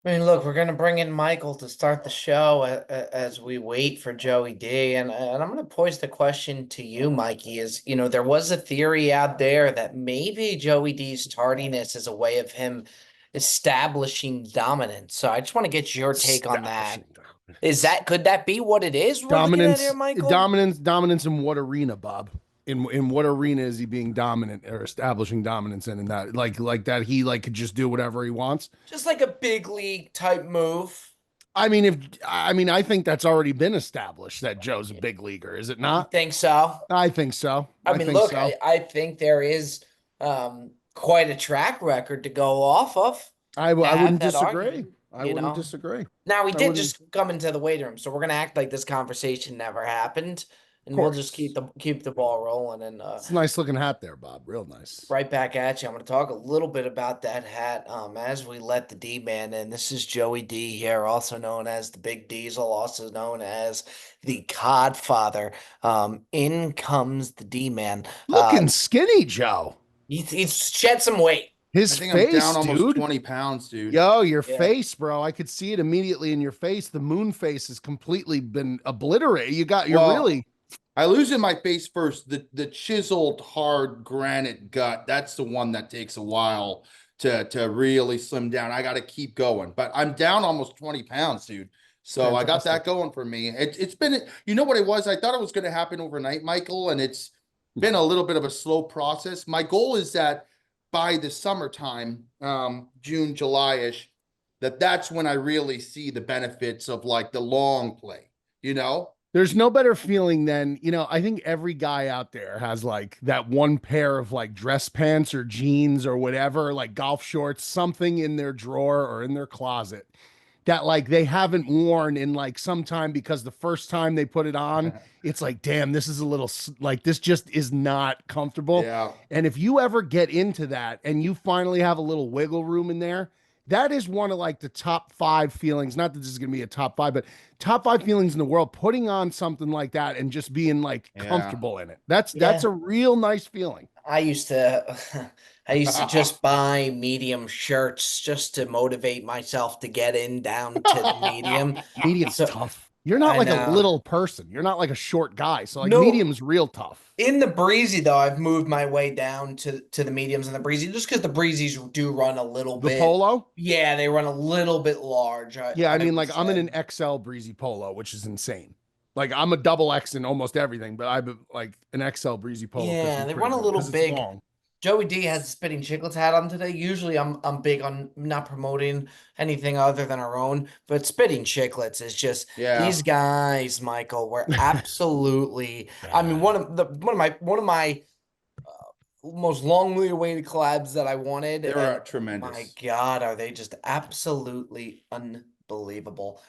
I mean, look, we're gonna bring in Michael to start the show as we wait for Joey D, and I'm gonna pose the question to you, Mikey. There was a theory out there that maybe Joey D's tardiness is a way of him establishing dominance. So I just want to get your take on that. Establishing dominance. Could that be what it is we're looking at here, Michael? Dominance in what arena, Bob? In what arena is he being dominant or establishing dominance in that like that he like could just do whatever he wants? Just like a big league type move. I think that's already been established that Joe's a big leaguer, is it You not? think so? I think so. I I mean, think look, so. I think there is quite a track record to go off of to I have wouldn't that disagree. argument, I you wouldn't know. disagree. Now we I did wouldn't. just come into the weight room, so we're gonna act like this conversation never happened, Of and we'll just course. keep the ball rolling and It's a nice looking hat there, Bob. Real nice. right back at you. I'm gonna talk a little bit about that hat as we let the D man in. This is Joey D here, also known as the Big Diesel, also known as the Codfather. In comes the D man. Looking skinny, Joe. He's shed some weight. I His think I'm down face, almost dude. 20 pounds, dude. Yo, your Yeah. face, bro. I could see it immediately in your face. The moon face has completely been obliterated. You're Well, really, I lose in my face first. The chiseled hard granite gut, that's the one that takes a while to really slim down. I got to keep going. But I'm down almost 20 pounds, dude. So I got fantastic. that going for me. It's been, you know what it was? I thought it was going to happen overnight, Michael, and it's been a little bit of a slow process. My goal is that by the summertime, June, July-ish, that's when I really see the benefits of like the long play, you know? There's no better feeling than, I think every guy out there has like that one pair of like dress pants or jeans or whatever, like golf shorts, something in their drawer or in their closet that like they haven't worn in like some time because the first time they put it on, it's like, damn, this is a little like this just is not comfortable. Yeah. And if you ever get into that and you finally have a little wiggle room in there, that is one of like the top five feelings. Not that this is going to be a top five, but top five feelings in the world. Putting on something like that and just being like Yeah. comfortable in it. That's Yeah. a real nice feeling. I used to I used to just buy medium shirts just to motivate myself to get in down to the medium. Medium's So tough. You're not I like a know. little person. You're not like a short guy. So like No, medium's real tough. in the breezy though, I've moved my way down to the mediums and the breezy just because the breezes do run a little The bit. polo? Yeah, they run a little bit large, Yeah, I I mean, would like I'm in say. an XL breezy polo, which is insane. Like I'm a double X in almost everything, but I'm like an XL breezy polo fits Yeah, me they pretty run a good little because it's big. long. Joey D has a spitting chicklets hat on today. Usually I'm big on not promoting anything other than our own, but spitting chicklets is just these Yeah. guys, Michael, were absolutely I mean Yeah. one of my most longly awaited collabs that I wanted, They and were my tremendous. God, are they just absolutely unbelievable.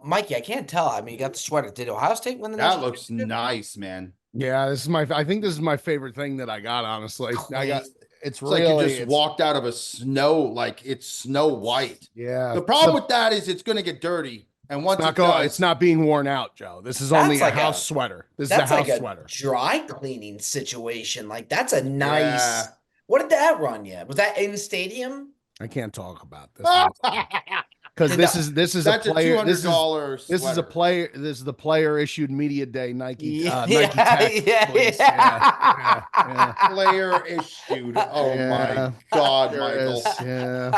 Mikey, I can't tell. I mean, you got the sweater. Did Ohio State win the That national looks championship? nice, man. Yeah, I think this is my favorite thing that I got, honestly. Clean. It's It's like you really, just it's, walked out of a snow, like it's snow white. yeah, The problem with that is it's going to get dirty. And once it it's does, not being worn out, Joe. This is only That's a like house a sweater. This is a That's like house a sweater. dry cleaning situation. Like that's a nice. yeah. What did that run you? Was that in stadium? I can't talk about this one because Did that? this is a That's a player. $200 This is a sweater. player. This is the player issued media day Yeah, Nike yeah, Tech. Please, yeah, yeah, yeah, Player issued. Oh my yeah. God, Sure Michael. is. Yeah.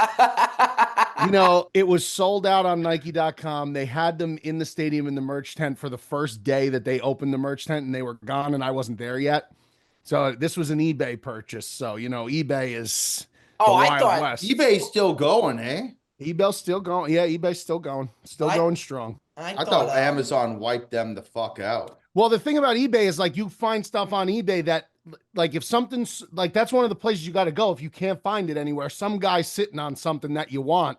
yeah. It was sold out on Nike.com. They had them in the stadium in the merch tent for the first day that they opened the merch tent, and they were gone, and I wasn't there yet. So this was an eBay purchase. So eBay is the Oh, I Wild thought West. eBay's still going, eh? eBay's still going. Yeah, eBay's still I going strong. I I thought thought Amazon wiped them the fuck out. Well, the thing about eBay is like you find stuff on eBay that like if something's like that's one of the places you got to go if you can't find it anywhere. Some guy's sitting on something that you want.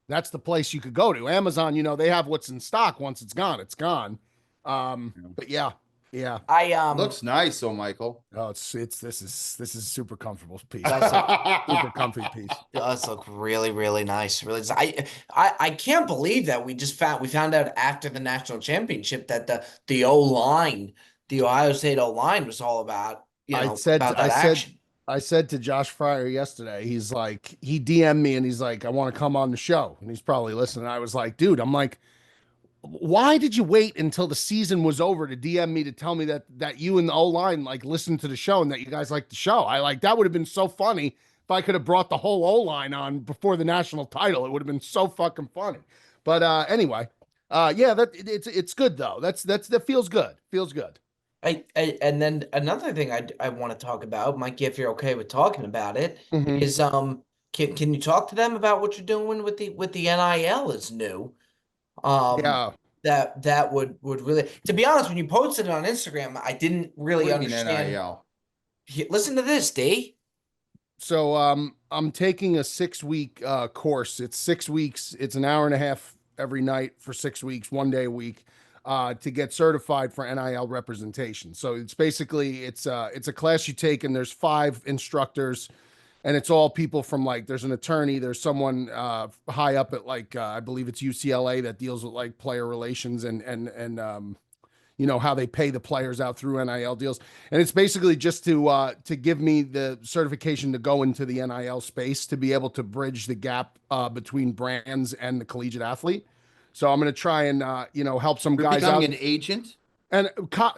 That's the place you could go to. Amazon, they have what's in stock. Once it's gone, it's gone. But yeah, yeah. I Looks nice, though, Michael. Oh, this is super comfortable piece. does look Super comfy piece. does look really really nice. Really, I can't believe that we found out after the national championship that the O line, the Ohio State O line was all about I said about I that said action. I said to Josh Fryer yesterday, he's like, he DM'd me and he's like, I want to come on the show. And he's probably listening. I was like, dude, I'm like, why did you wait until the season was over to DM me to tell me that you and the O line like listened to the show and that you guys like the show? I like that would have been so funny if I could have brought the whole O line on before the national title. It would have been so fucking funny. But anyway, yeah, it's good though. That feels good. Feels good. And then another thing I want to talk about, Mikey, if you're okay with talking about it, Mhm. is can you talk to them about what you're doing with the NIL is new? Yeah. That would really, to be honest, when you posted it on Instagram, I didn't What really do you mean understand. NIL? Listen to this, D. So I'm taking a 6 week course. It's 6 weeks. It's an hour and a half every night for 6 weeks, 1 day a week, to get certified for NIL representation. So it's basically it's a class you take, and there's 5 instructors, and it's all people from like there's an attorney, there's someone high up at like I believe it's UCLA that deals with like player relations and how they pay the players out through NIL deals. And it's basically just to give me the certification to go into the NIL space to be able to bridge the gap between brands and the collegiate athlete. So I'm going to try and help some You're guys becoming out. an agent? And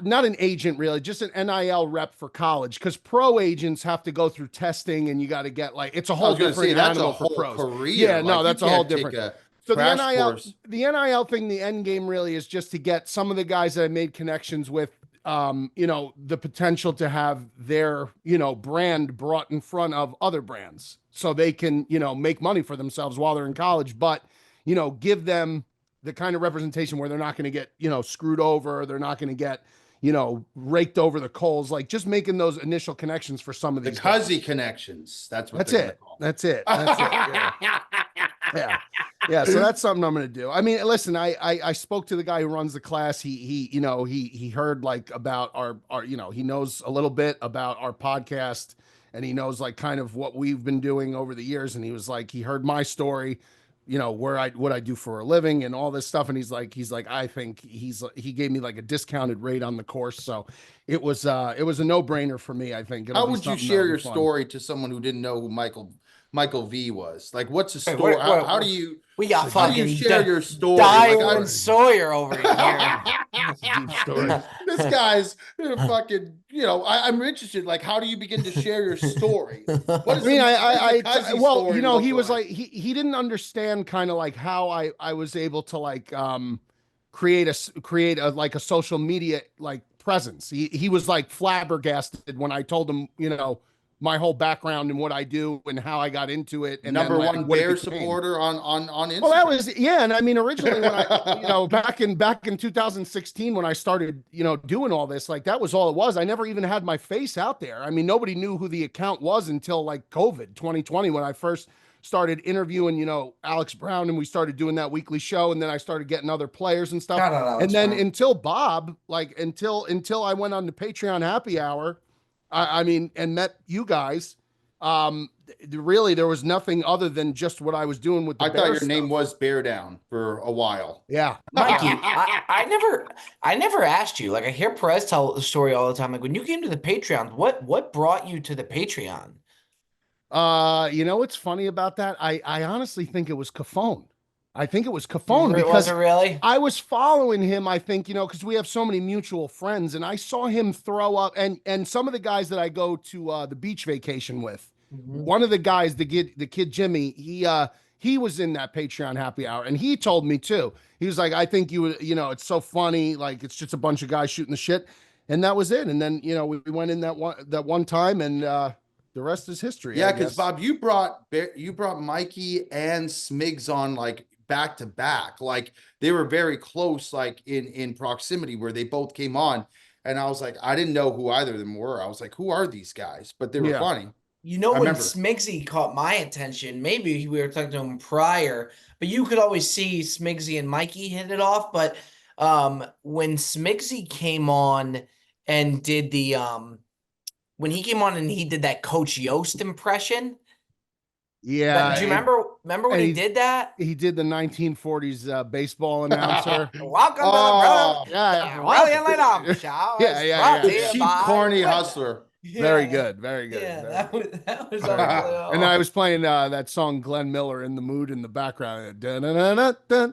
not an agent really, just an NIL rep for college, because pro agents have to go through testing and you got to get like it's a I whole was going to different say that's a animal for whole pros. career. Yeah, no, Like you that's a whole can't take different. a So crash course. The NIL thing, the end game really is just to get some of the guys that I made connections with, the potential to have their, brand brought in front of other brands so they can, make money for themselves while they're in college, but, give them the kind of representation where they're not going to get, screwed over. They're not going to get, raked over the coals, like just making those initial connections for some of The these guys. Cuzzy connections. That's what That's they're going to it. call. That's it. That's it. Yeah. Yeah. Yeah. So that's something I'm going to do. I mean, listen, I spoke to the guy who runs the class. He heard like about our, he knows a little bit about our podcast, and he knows like kind of what we've been doing over the years. And he was like, he heard my story, what I do for a living and all this stuff. And he's like, I think he gave me like a discounted rate on the course. So it was a no brainer for me. I think How it'll be would you something share that'll your be fun. story to someone who didn't know who Michael V was? Like, what's the Wait, story? wait, How wait, do you we got how do you fucking share your story? Like, Dyer and Sawyer over here. That's a deep story. this guy's fucking. I'm interested. Like, how do you begin to share your story? What is I mean, what does the Cuzzy well, story he look was like, he didn't understand kind of like how I was able to like, create a like a social media like presence. He was like flabbergasted when I told him, my whole background and what I do and how I got into it. And number then, like, one what it Bear became. supporter on Instagram. Well, that was, yeah. And I mean, originally when I, back in 2016, when I started, doing all this, like that was all it was. I never even had my face out there. I mean, nobody knew who the account was until like COVID 2020, when I first started interviewing, Alex Brown, and we started doing that weekly show. And then I started getting other players and stuff. Shout out Alex And then Brown. until Bob, like until I went on the Patreon happy hour, I mean, and met you guys. Really, there was nothing other than just what I was doing with the I thought your Bears name stuff. was Beardown for a while. Yeah. Mikey, I never asked you. Like I hear Perez tell the story all the time. Like when you came to the Patreon, what brought you to the Patreon? What's funny about that? I honestly think it was Cafone. I think it was Cafone Was because it really? I was following him, I think, because we have so many mutual friends, and I saw him throw up, and some of the guys that I go to the beach vacation with. Mhm. One of the guys, the kid Jimmy, he was in that Patreon happy hour, and he told me too. He was like, I think it's so funny, like it's just a bunch of guys shooting the shit. And that was it. And then, we went in that one time, and the rest is history. Yeah, I because guess. Bob, you brought Mikey and Smigs on like back to back. Like they were very close, like in proximity where they both came on. And I was like, I didn't know who either of them were. I was like, who are these guys? But they were Yeah. funny. You know, I when remember. Smigsy caught my attention, maybe we were talking to him prior, but you could always see Smigsy and Mikey hit it off. But when Smigsy came on and did when he came on and he did that Coach Yost impression. Yeah. Do you remember when he did that? He did the 1940s baseball announcer. Welcome to the Oh, brother. yeah. William Lennon show. Yeah, is yeah, brought yeah, to The you cheap, by corny Whitman. hustler. Very good. Very good. Yeah, Very that was Very good. unbelievable. And I was playing that song Glenn Miller in the mood in the background. Welcome to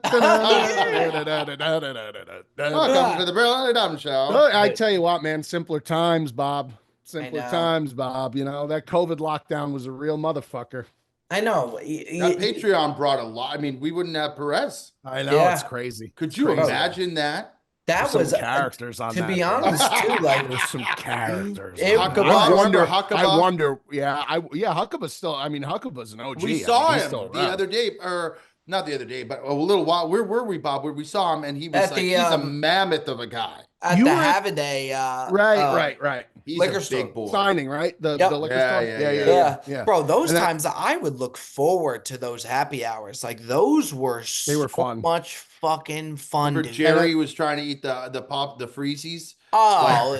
the Beardown show. I tell you what, man, simpler times, Bob. I Simpler know. times, Bob. You know, that COVID lockdown was a real motherfucker. I know. That Patreon brought a lot. I mean, we wouldn't have Perez. I know, it's Yeah. crazy. Could It's you crazy. imagine that? That There's some was characters on to that. be dude. honest too. Like There's some characters. It- on that. Huckabee, I wonder. remember Huckabee? I wonder. Yeah, Huckabee's still. I mean, Huckabee's an OG. We I mean, saw he's him still the around. other day, or not the other day, but a little while. Where were we, Bob? Where we saw him, and he was At like, the, he's a mammoth of a guy. at You the were- Havaday, Right. He's Liquor a store. big boy. Signing, right? The Yep. liquor Yeah, store. yeah. Yeah. Bro, those And that- times I would look forward to those happy hours. Like those were They were so fun. much fucking fun. Remember Dude. Jerry was trying to eat the freezies? Oh,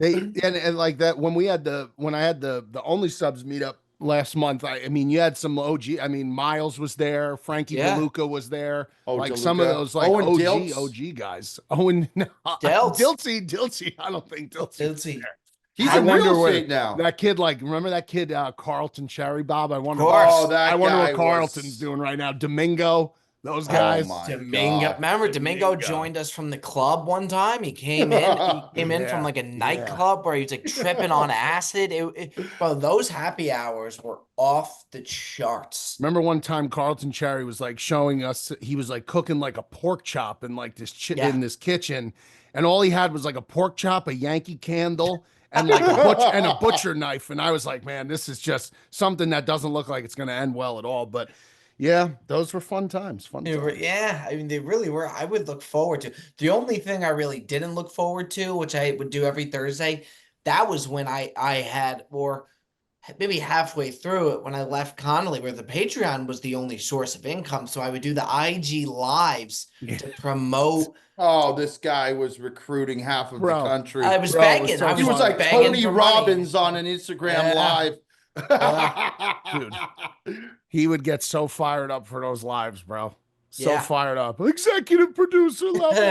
yeah. And like that when I had the only subs meetup last month. I mean, you had some OG. I mean, Miles was there, Frankie Yeah. DeLuca was there, Oh, like some of DeLuca. those like Owen OG Diltz. guys. Owen Diltz. Diltsy. I don't think Diltsy. Diltsy. He's I in wonder real where estate now. That kid, like, remember that kid, Carlton Cherry Bob? I wonder. course. Oh, that I wonder guy what Carlton's was- doing right now. Domingo, those Oh guys. my Domingo. God. Remember Domingo Domingo. joined us from the club one time. He came in. He came in from Yeah, like a yeah. nightclub where he was like tripping on acid. Bro, those happy hours were off the charts. Remember one time Carlton Cherry was like showing us, he was like cooking like a pork chop in like this Yeah. in this kitchen, and all he had was like a pork chop, a Yankee candle, and like a butcher knife. And I was like, man, this is just something that doesn't look like it's gonna end well at all. But yeah, those were fun times. Yeah, I mean they really were. I would look forward to. The only thing I really didn't look forward to, which I would do every Thursday, that was when I had, or maybe halfway through it when I left Connolly, where the Patreon was the only source of income. So I would do the IG lives Yeah. to promote. Oh, this guy was recruiting half of Bro, the country. I was Bro, it was begging. so I He was like begging Tony for money. Robbins on an Instagram Yeah. live. Dude. He would get so fired up for those lives, bro. So Yeah. fired up. Executive producer level.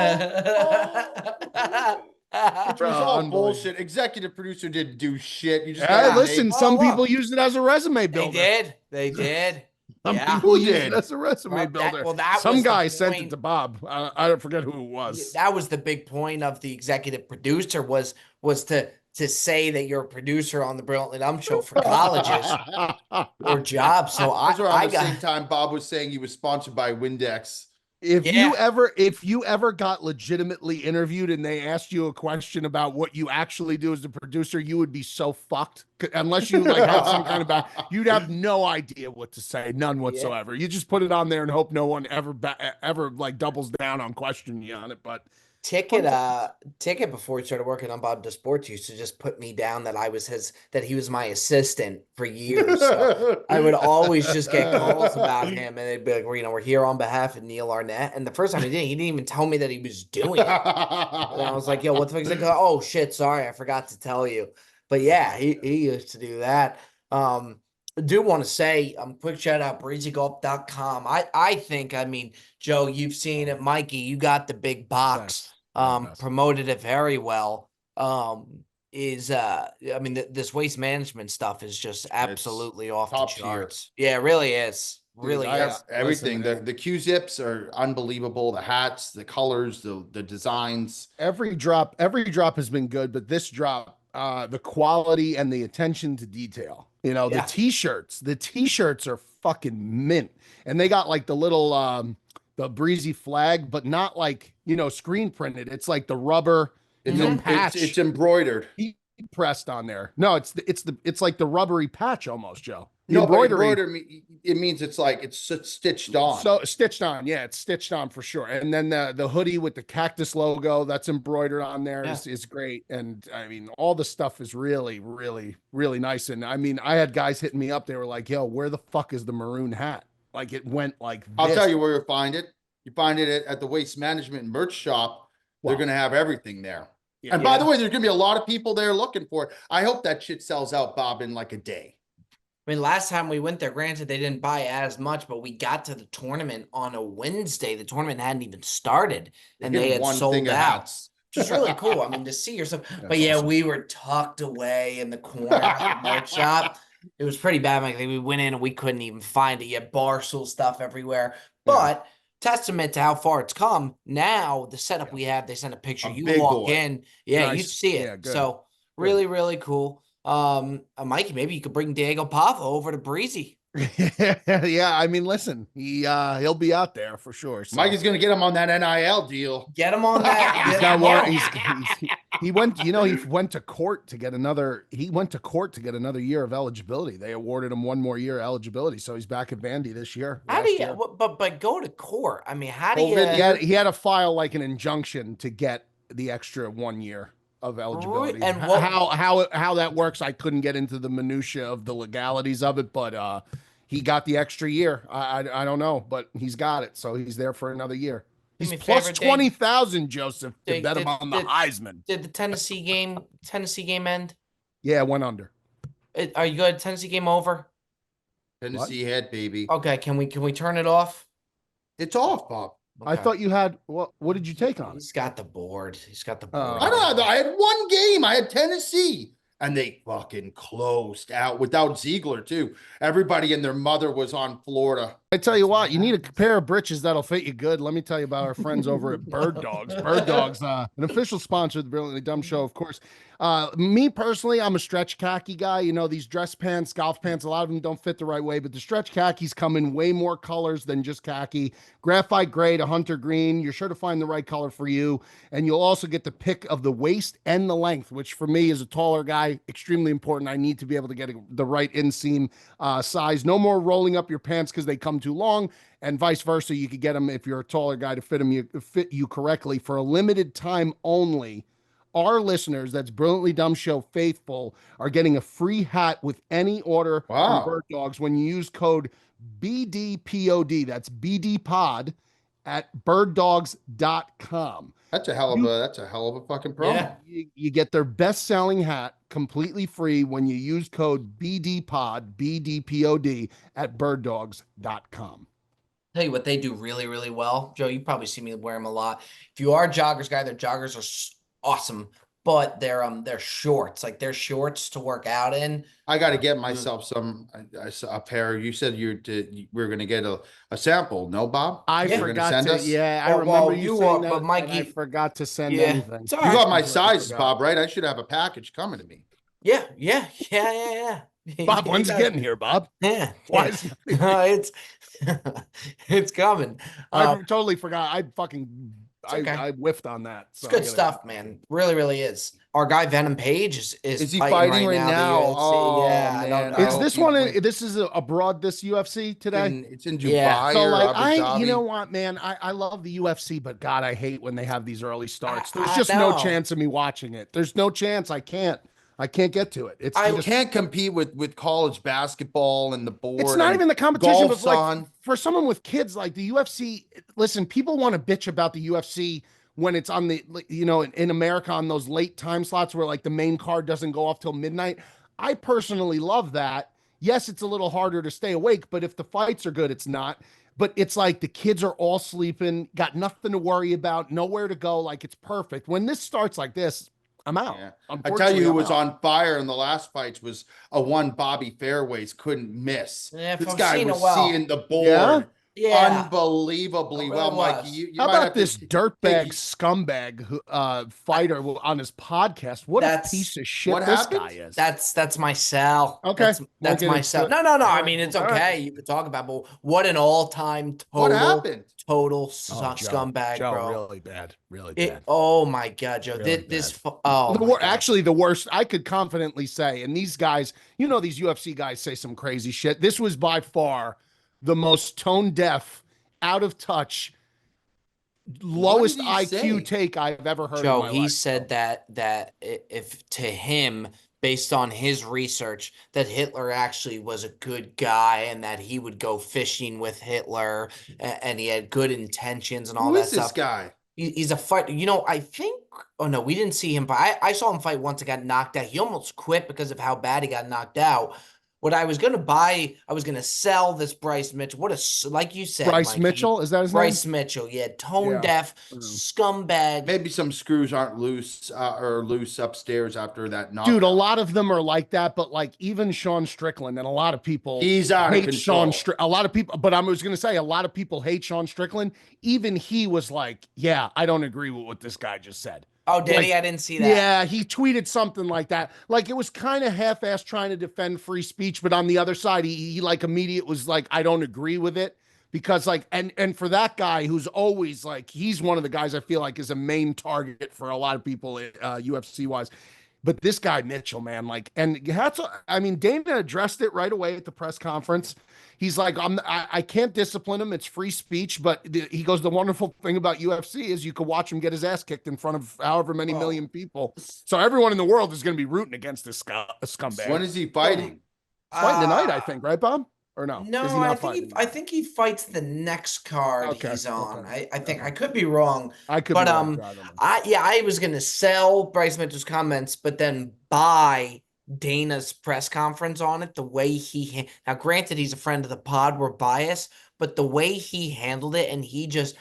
Which Bro, was all unbelievable. bullshit. Executive producer didn't do shit. You just Hey, got listen, named. some Oh, wow. people used it as a resume They builder. did. They did. Some Yeah. people Who used did? it as a resume Right, that- builder. well, that Some was the guy sent it point. to Bob. I don't forget who it was. That was the big point of the executive producer was to say that you're a producer on the Brilliantly Dumb show for colleges or jobs. So That's around I the same got time Bob was saying he was sponsored by Windex. If Yeah. if you ever got legitimately interviewed and they asked you a question about what you actually do as a producer, you would be so fucked unless you like had some kind of back. You'd have no idea what to say, none whatsoever. You just put it on there and hope no one ever like doubles down on questioning you on it. But Ticket before he started working on Bob Does Sports used to just put me down that he was my assistant for years. So I would always just get calls about him, and they'd be like, well, we're here on behalf of Neil Arnett. And the first time he didn't even tell me that he was doing it. And I was like, yo, what the fuck is it? Oh shit, sorry, I forgot to tell you. But yeah, he used to do that. I do want to say, quick shout out, breezygolf.com. I think, I mean, Joe, you've seen it. Mikey, you got the big box. Yes. Promoted it very well. I mean, this waste management stuff is just absolutely off the top tier. charts. Yeah, it really is. Really I- is. Everything. Listen, The Q-zips are unbelievable. The hats, the colors, the designs. every drop has been good, but this drop, the quality and the attention to detail. Yeah. The t-shirts are fucking mint, and they got like the little the breezy flag, but not like screen printed. It's like the rubber patch It's embroidered. pressed on there. No, it's like the rubbery patch almost, Joe. The No, but embroidery. it means it's like it's stitched on. So stitched on, yeah, it's stitched on for sure. And then the hoodie with the cactus logo that's embroidered on there is great. And I mean, all the stuff is really, really, really nice. And I mean, I had guys hitting me up. They were like, "Yo, where the fuck is the maroon hat?" Like it went like this. I'll tell you where you'll find it. You find it at the Waste Management merch shop. They're Wow. going to have everything there. Yeah. And by the way, there's going to be a lot of people there looking for it. I hope that shit sells out, Bob, in like a day. I mean, last time we went there, granted, they didn't buy as much, but we got to the tournament on a Wednesday. The tournament hadn't even started, and they had one sold thing of out. hats. which is really cool. I mean, to see yourself. But That's yeah, awesome. we were tucked away in the corner of the merch shop. It was pretty bad. Like we went in and we couldn't even find it. You had Barstool stuff everywhere. Yeah. But testament to how far it's come. Now the setup Yeah. we have, they send a picture. A You big walk boy. in, yeah, you Nice. see it. Yeah, good. So really, really cool. Mikey, maybe you could bring Diego Pavo over to Breezy. Yeah, I mean, listen, he'll be out there for sure. So. Mike is going to get him on that NIL deal. Get him on that. He's Get got him more. on. He went. He went to court to get another. He went to court to get another year of eligibility. They awarded him one more year eligibility, so he's back at Vandy this year. How do last you? year. But go to court. I mean, how do you? COVID, He had to file like an injunction to get the extra 1 year of eligibility. And what- how that works, I couldn't get into the minutia of the legalities of it, but he got the extra year. I don't know, but he's got it, so he's there for another year. Do He's me a plus favor, Dave. 20,000, Joseph, to Dave, bet him on the Heisman. Did the Tennessee game end? Yeah, it went under. Are you good? Tennessee game over? Tennessee head, baby. Okay, can we turn it off? It's off, Bob. I Okay. thought you had what did you take on it? He's got the board. He's got the Oh. board. I don't know. I had one game. I had Tennessee. And they fucking closed out without Ziegler, too. Everybody and their mother was on Florida. I tell you what, you need a pair of britches that'll fit you good. Let me tell you about our friends over at Bird Dogs. Bird Dogs, an official sponsor of the Brilliantly Dumb Show, of course. Me personally, I'm a stretch khaki guy. You know, these dress pants, golf pants, a lot of them don't fit the right way, but the stretch khakis come in way more colors than just khaki. Graphite gray to hunter green. You're sure to find the right color for you. And you'll also get the pick of the waist and the length, which for me as a taller guy, extremely important. I need to be able to get the right inseam size. No more rolling up your pants because they come too long, and vice versa. You could get them if you're a taller guy to fit you correctly for a limited time only. Our listeners, that's Brilliantly Dumb Show faithful, are getting a free hat with any order Wow. from Bird Dogs when you use code BDPOD. That's BDPOD at birddogs.com. That's a hell of a fucking promo. Yeah. You get their best-selling hat completely free when you use code BDPOD, BDPOD at birddogs.com. Tell you what they do really, really well. Joe, you probably see me wear them a lot. If you are a joggers guy, their joggers are awesome, but they're shorts. Like they're shorts to work out in. I got to get myself a pair. You said we were going to get a sample. No, Bob? I You were gonna forgot send to. us? Yeah, I Well, remember well, you you saying are, that, but Mikey- and I forgot to send Yeah, anything. it's all You right. got my Completely sizes, forgot. Bob, right? I should have a package coming to me. Yeah. Bob, You when's it got- getting here, Bob? Yeah. Why yeah. is- It's it's coming. I totally forgot. okay. I whiffed on that. It's So I good gotta- stuff, man. Really, really is. Our guy Venom Page is he fighting right the now? UFC. Oh, Yeah, I man. don't know. I Is hope this he one? wins. This is abroad. This UFC today. It's in Dubai Yeah. So or like Abu Dhabi. you know what, man, I love the UFC, but God, I hate when they have these early starts. There's I just no know. chance of me watching it. There's no chance. I can't get to it. It's I You just, can't compete with college basketball and the board. it's not and even the competition, but golf's like on. for someone with kids, like the UFC. Listen, people want to bitch about the UFC when it's on the, in America on those late time slots where like the main card doesn't go off till midnight. I personally love that. Yes, it's a little harder to stay awake, but if the fights are good, it's not. But it's like the kids are all sleeping, got nothing to worry about, nowhere to go. Like it's perfect. When this starts like this, I'm out. Yeah. I tell Unfortunately, you who I'm was out. on fire in the last fights was a one Bobby Fairways couldn't miss. Yeah, if This I've guy seen it was well. seeing the board Yeah? Yeah. unbelievably It well, really Mikey. was. You How might about have this to dirtbag take- scumbag fighter on his podcast? What a That's- piece of shit what this happened? guy is. That's my Sal. Okay. That's Won't get my into Sal. it. No. I Alright. mean, it's All okay. right. You could talk about, but what an all-time What total happened? total Oh, Joe. scumbag, Joe, bro. really bad. Really bad. Oh my God, Joe. Really Oh my God. Actually, the worst I could confidently say, and these guys, these UFC guys say some crazy shit. This was by far the most tone deaf, out of touch, lowest did he IQ say? take I've ever heard. Joe, in my he life. said that if to him, based on his research, that Hitler actually was a good guy and that he would go fishing with Hitler and he had good intentions and all Who that is this stuff. guy? He's a fight. I think. Oh no, we didn't see him, but I saw him fight once and got knocked out. He almost quit because of how bad he got knocked out. what I was gonna buy, I was gonna sell this Bryce Mitchell. Like you said, Bryce Mike, Mitchell, is that his name? Bryce Mitchell, yeah, tone Yeah. deaf Mm. scumbag. Maybe some screws aren't loose or loose upstairs after that Dude, a knockdown. lot of them are like that, but like even Sean Strickland and a lot of people He's out of hate Sean control. A lot of people, but I was going to say a lot of people hate Sean Strickland. Even he was like, "Yeah, I don't agree with what this guy just said." Oh, did Like, he? I didn't see that. yeah, he tweeted something like that. Like it was kind of half-assed trying to defend free speech, but on the other side, he like immediate was like, "I don't agree with it." Because like and for that guy who's always like he's one of the guys I feel like is a main target for a lot of people UFC wise. But this guy Mitchell, man, like, and that's, I mean, Dana addressed it right away at the press conference. He's like, I can't discipline him. It's free speech. But he goes, the wonderful thing about UFC is you could watch him get his ass kicked in front of however many Oh. million people. So everyone in the world is going to be rooting against this scumbag. When is he fighting? He's fighting tonight, I Uh, think, right, Bob? Or no? No, Is he not fighting? I think he fights the next card Okay, he's on. okay, I think okay. I could be wrong, I could but be wrong. I don't know. I was gonna sell Bryce Mitchell's comments, but then buy Dana's press conference on it. The way now, granted, he's a friend of the pod, we're biased, but the way he handled it and he just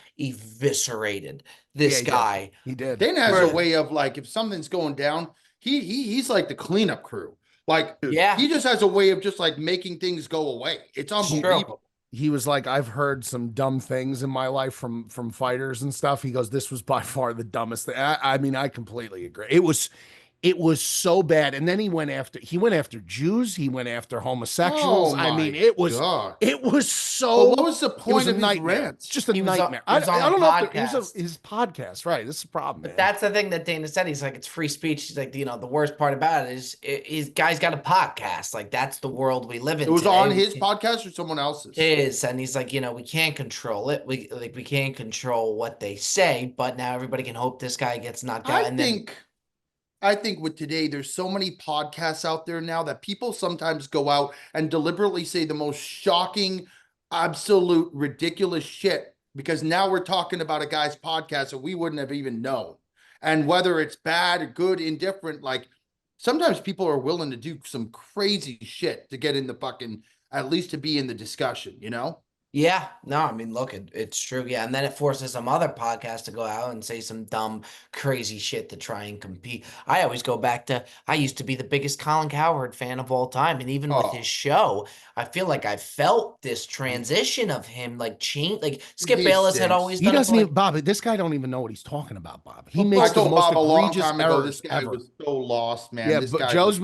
eviscerated this Yeah, guy. He did. Dana has Bro. a way of like, if something's going down, he's like the cleanup crew. Like Yeah, he just has a way of just like making things go away. It's unbelievable. He was like, I've heard some dumb things in my life from fighters and stuff. He goes, this was by far the dumbest thing. I mean, I completely agree. It was so bad. And then he went after Jews, he went after homosexuals. Oh I mean, my it was God. so But what was the it was point a of his nightmare. rants? Just a he was nightmare. he was on I a don't know if it was podcast. his podcast, right? This is a problem, But man. that's the thing that Dana said. He's like, it's free speech. He's like, the worst part about it is his guy's got a podcast. Like, that's the world we live in It was today. on his podcast or someone else's? And he's like, we can't control it. We can't control what they say, but now everybody can hope this guy gets knocked out. I think with today, there's so many podcasts out there now that people sometimes go out and deliberately say the most shocking, absolute ridiculous shit because now we're talking about a guy's podcast that we wouldn't have even known. And whether it's bad or good, indifferent, like sometimes people are willing to do some crazy shit to get in the fucking, at least to be in the discussion, you know? Yeah, no, I mean, look, it's true. Yeah. And then it forces some other podcasts to go out and say some dumb, crazy shit to try and compete. I always go back to, I used to be the biggest Colin Cowherd fan of all time. And even with his Oh, show, I feel like I felt this transition of him like change. Like Skip he Bayless had stinks. always He done it doesn't for even, like, Bob, this guy don't even know what he's talking about, Bob. He Well, makes I the told most Bob a long egregious time ago, errors this guy ever. was so lost, man. Yeah, This but guy Joe's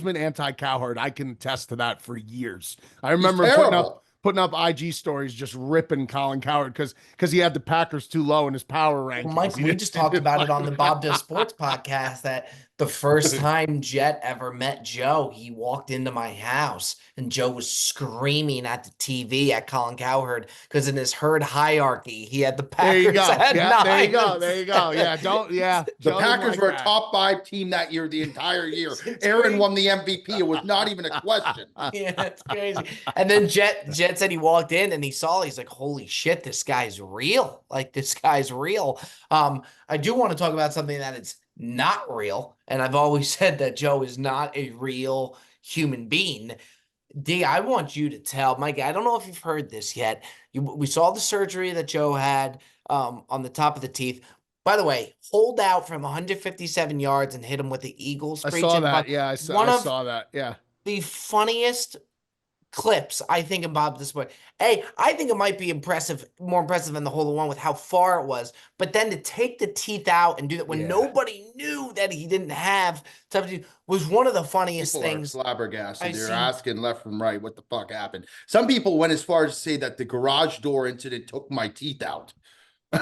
been anti-Cowherd. I can attest to that for years. I he's remember terrible. putting up IG stories just ripping Colin Cowherd because he had the Packers too low in his power rankings. well, Mike, He we didn't- just talked didn't about it like on the Bob Does Sports podcast that the first time Jet ever met Joe, he walked into my house and Joe was screaming at the TV at Colin Cowherd because in his herd hierarchy, he had the There you Packers go. at Yeah, nine. there you go. There you go. Yeah, don't. Yeah, The Joe didn't Packers like were a that. top 5 team that year, the entire year. It's Aaron crazy. won the MVP. It was not even a question. Yeah, it's crazy. And then Jet said he walked in and he saw, he's like, holy shit, this guy's real. Like this guy's real. I do want to talk about something that it's not real. And I've always said that Joe is not a real human being. D, I want you to tell Mike. I don't know if you've heard this yet. We saw the surgery that Joe had on the top of the teeth. By the way, hold out from 157 yards and hit him with the Eagles. I Screech saw in the that. butt. Yeah, One I of saw that. Yeah. the funniest clips, I think, in Bob this way. Hey, I think it might be impressive, more impressive than the hole in one with how far it was. But then to take the teeth out and do that when Yeah. nobody knew that he didn't have something was one of the funniest People are things. flabbergasted. I've They're seen. asking left from right what the fuck happened. Some people went as far as to say that the garage door incident took my teeth out.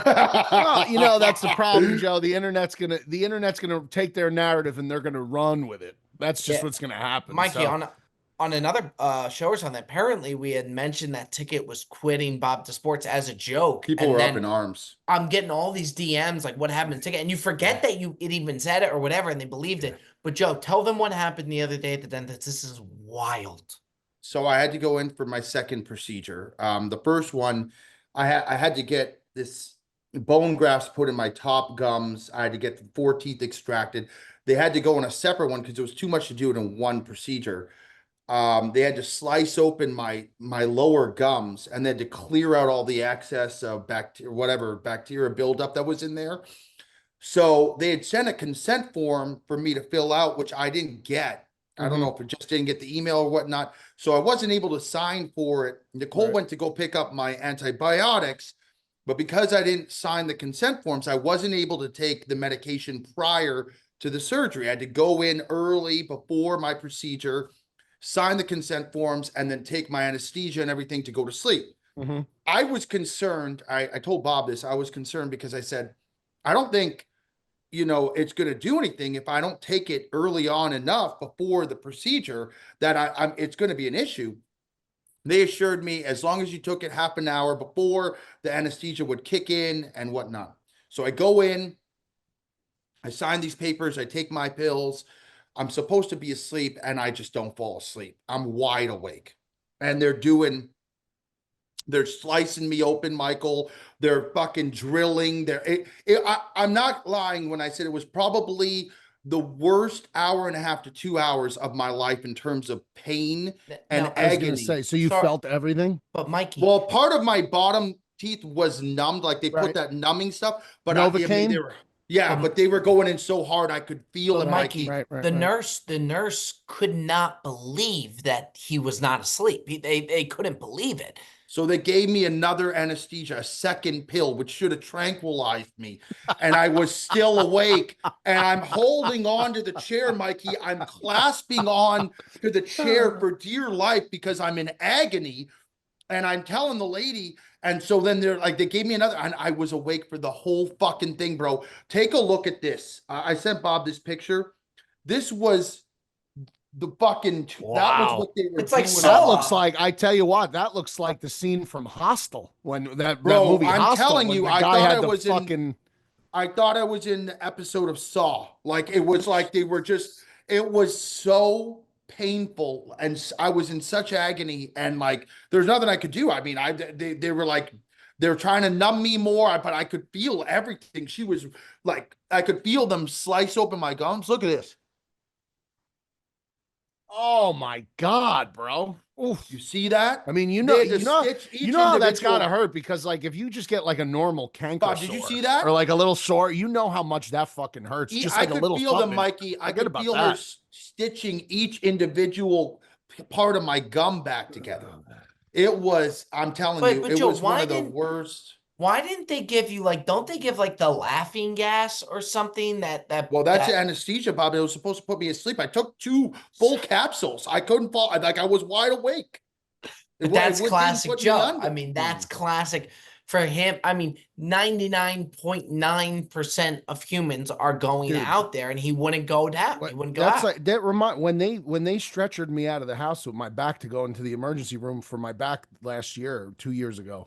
Well, you know, that's the problem, Joe. The internet's gonna take their narrative and they're gonna run with it. That's just Yeah. what's gonna happen. Mikey, So, on another show or something, apparently we had mentioned that Ticket was quitting Bob to Sports as a joke. People and were then up in arms. I'm getting all these DMs like what happened to Ticket, and you forget that it even said it or whatever, and they believed it. But Joe, tell them what happened the other day at the dentist. This is wild. So I had to go in for my second procedure. The first one, I had to get this bone grafts put in my top gums. I had to get the 4 teeth extracted. They had to go on a separate one because it was too much to do it in one procedure. They had to slice open my lower gums and then to clear out all the excess of bacteria, whatever bacteria buildup that was in there. So they had sent a consent form for me to fill out, which I didn't get. I don't know if it just didn't get the email or whatnot. So I wasn't able to sign for it. Nicole went to go pick up my antibiotics, but because I didn't sign the consent forms, I wasn't able to take the medication prior to the surgery. I had to go in early before my procedure, sign the consent forms, and then take my anesthesia and everything to go to sleep. I was concerned. I told Bob this. I was concerned because I said, I don't think, it's going to do anything if I don't take it early on enough before the procedure that it's going to be an issue. They assured me as long as you took it half an hour before, the anesthesia would kick in and whatnot. So I go in, I sign these papers, I take my pills. I'm supposed to be asleep and I just don't fall asleep. I'm wide awake. And they're slicing me open, Michael. They're fucking drilling. I'm not lying when I said it was probably the worst hour and a half to 2 hours of my life in terms of pain and Now, I was gonna agony. say, so you Sorry. felt everything? but Mikey, Well, part of my bottom teeth was numbed, like they put Right. that numbing stuff, but Novocaine? but they were going in so hard I could feel but it, Mikey, Mikey. Right. the nurse could not believe that he was not asleep. They couldn't believe it. So they gave me another anesthesia, a second pill, which should have tranquilized me. And I was still awake. And I'm holding on to the chair, Mikey. I'm clasping on to the chair for dear life because I'm in agony. And I'm telling the lady, and so then they're like, they gave me another, and I was awake for the whole fucking thing, bro. Take a look at this. I sent Bob this picture. This was the fucking, that was Wow. what they were It's like doing. so- That looks like, I tell you what, that looks like the scene from Hostel when that Bro, movie I'm Hostel, telling when you, the I guy thought had I the was in- fucking I thought I was in the episode of Saw. Like it was like they were just, it was so painful and I was in such agony and like there's nothing I could do. I mean, they were like they were trying to numb me more, but I could feel everything. She was like, I could feel them slice open my gums. Look at this. Oh my God, bro. Oof. You see that? I mean, They had to stitch each how that's individual- gotta hurt because like if you just get like a normal canker Bob, did you sore see that? or like a little sore, you know how much that fucking hurts. Just I like a could little feel them, something. Mikey. I Forget could about feel her that. stitching each individual part of my gum back together. It was, I'm telling But- you, but it Joe, was one why of the didn't- worst. Why didn't they give you don't they give the laughing gas or something that Well, that's that, anesthesia, Bob. It was supposed to put me asleep. I took 2 full capsules. I couldn't fall. Like I was wide awake. but that's didn't classic put me Joe. under. I mean, that's classic for him. I mean, 99.9% of humans are going Dude. out there and he wouldn't go down. He wouldn't go That's out. like that remind when they stretchered me out of the house with my back to go into the emergency room for my back last year or 2 years ago.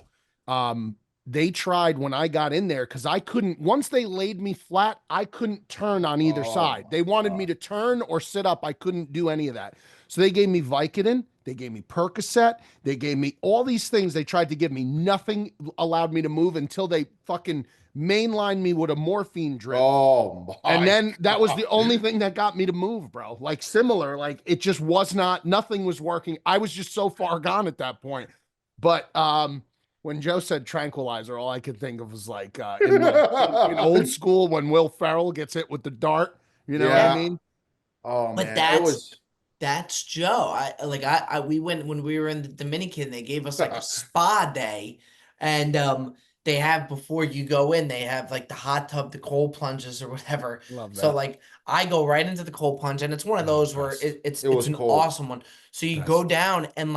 They tried when I got in there because I couldn't, once they laid me flat, I couldn't turn on either side. They wanted me to turn or sit up. I couldn't do any of that. So they gave me Vicodin, they gave me Percocet, they gave me all these things they tried to give me. Nothing allowed me to move until they fucking mainlined me with a morphine drip. Oh my And then that was God. the only thing that got me to move, bro. Like similar, like it just was not, nothing was working. I was just so far gone at that point. But when Joe said tranquilizer, all I could think of was like in old school when Will Ferrell gets hit with the dart. You know what I mean? Oh But man, it was that's Joe. We went when we were in the Dominican, they gave us a spa day. And they have before you go in, they have the hot tub, the cold plunges or whatever. Love that. So I go right into the cold plunge and it's one of those where best. it's It was an cold. awesome one. So you go down and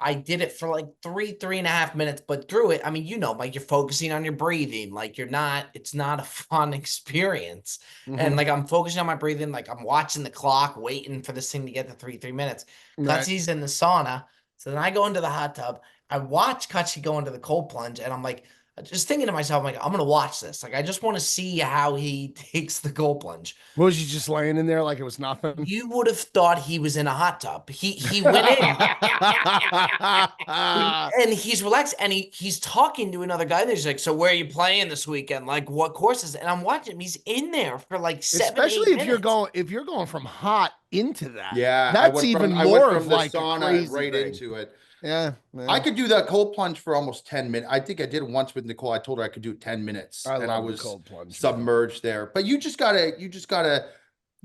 I did it for 3.5 minutes, but through it, I mean, you're focusing on your breathing. It's not a fun experience. And I'm focusing on my breathing, I'm watching the clock, waiting for this thing to get to 3 minutes. Right. Cutsy's in the sauna. So then I go into the hot tub. I watch Cutsy go into the cold plunge, and I'm like, just thinking to myself, like, I'm gonna watch this. Like, I just want to see how he takes the goal plunge. Was he just laying in there like it was nothing? You would have thought he was in a hot tub. He went in and he's relaxed and he's talking to another guy. And he's like, "So where are you playing this weekend? Like what courses?" And I'm watching him. He's in there for like 7, 8 Especially minutes. if you're going from hot into that. Yeah, That's even I went more from of the like a sauna crazy right thing. into it. Yeah, I could do that cold plunge for almost 10 minutes. I think I did it once with Nicole. I told her I could do it 10 minutes I and I love the was cold plunge, man. submerged there. But you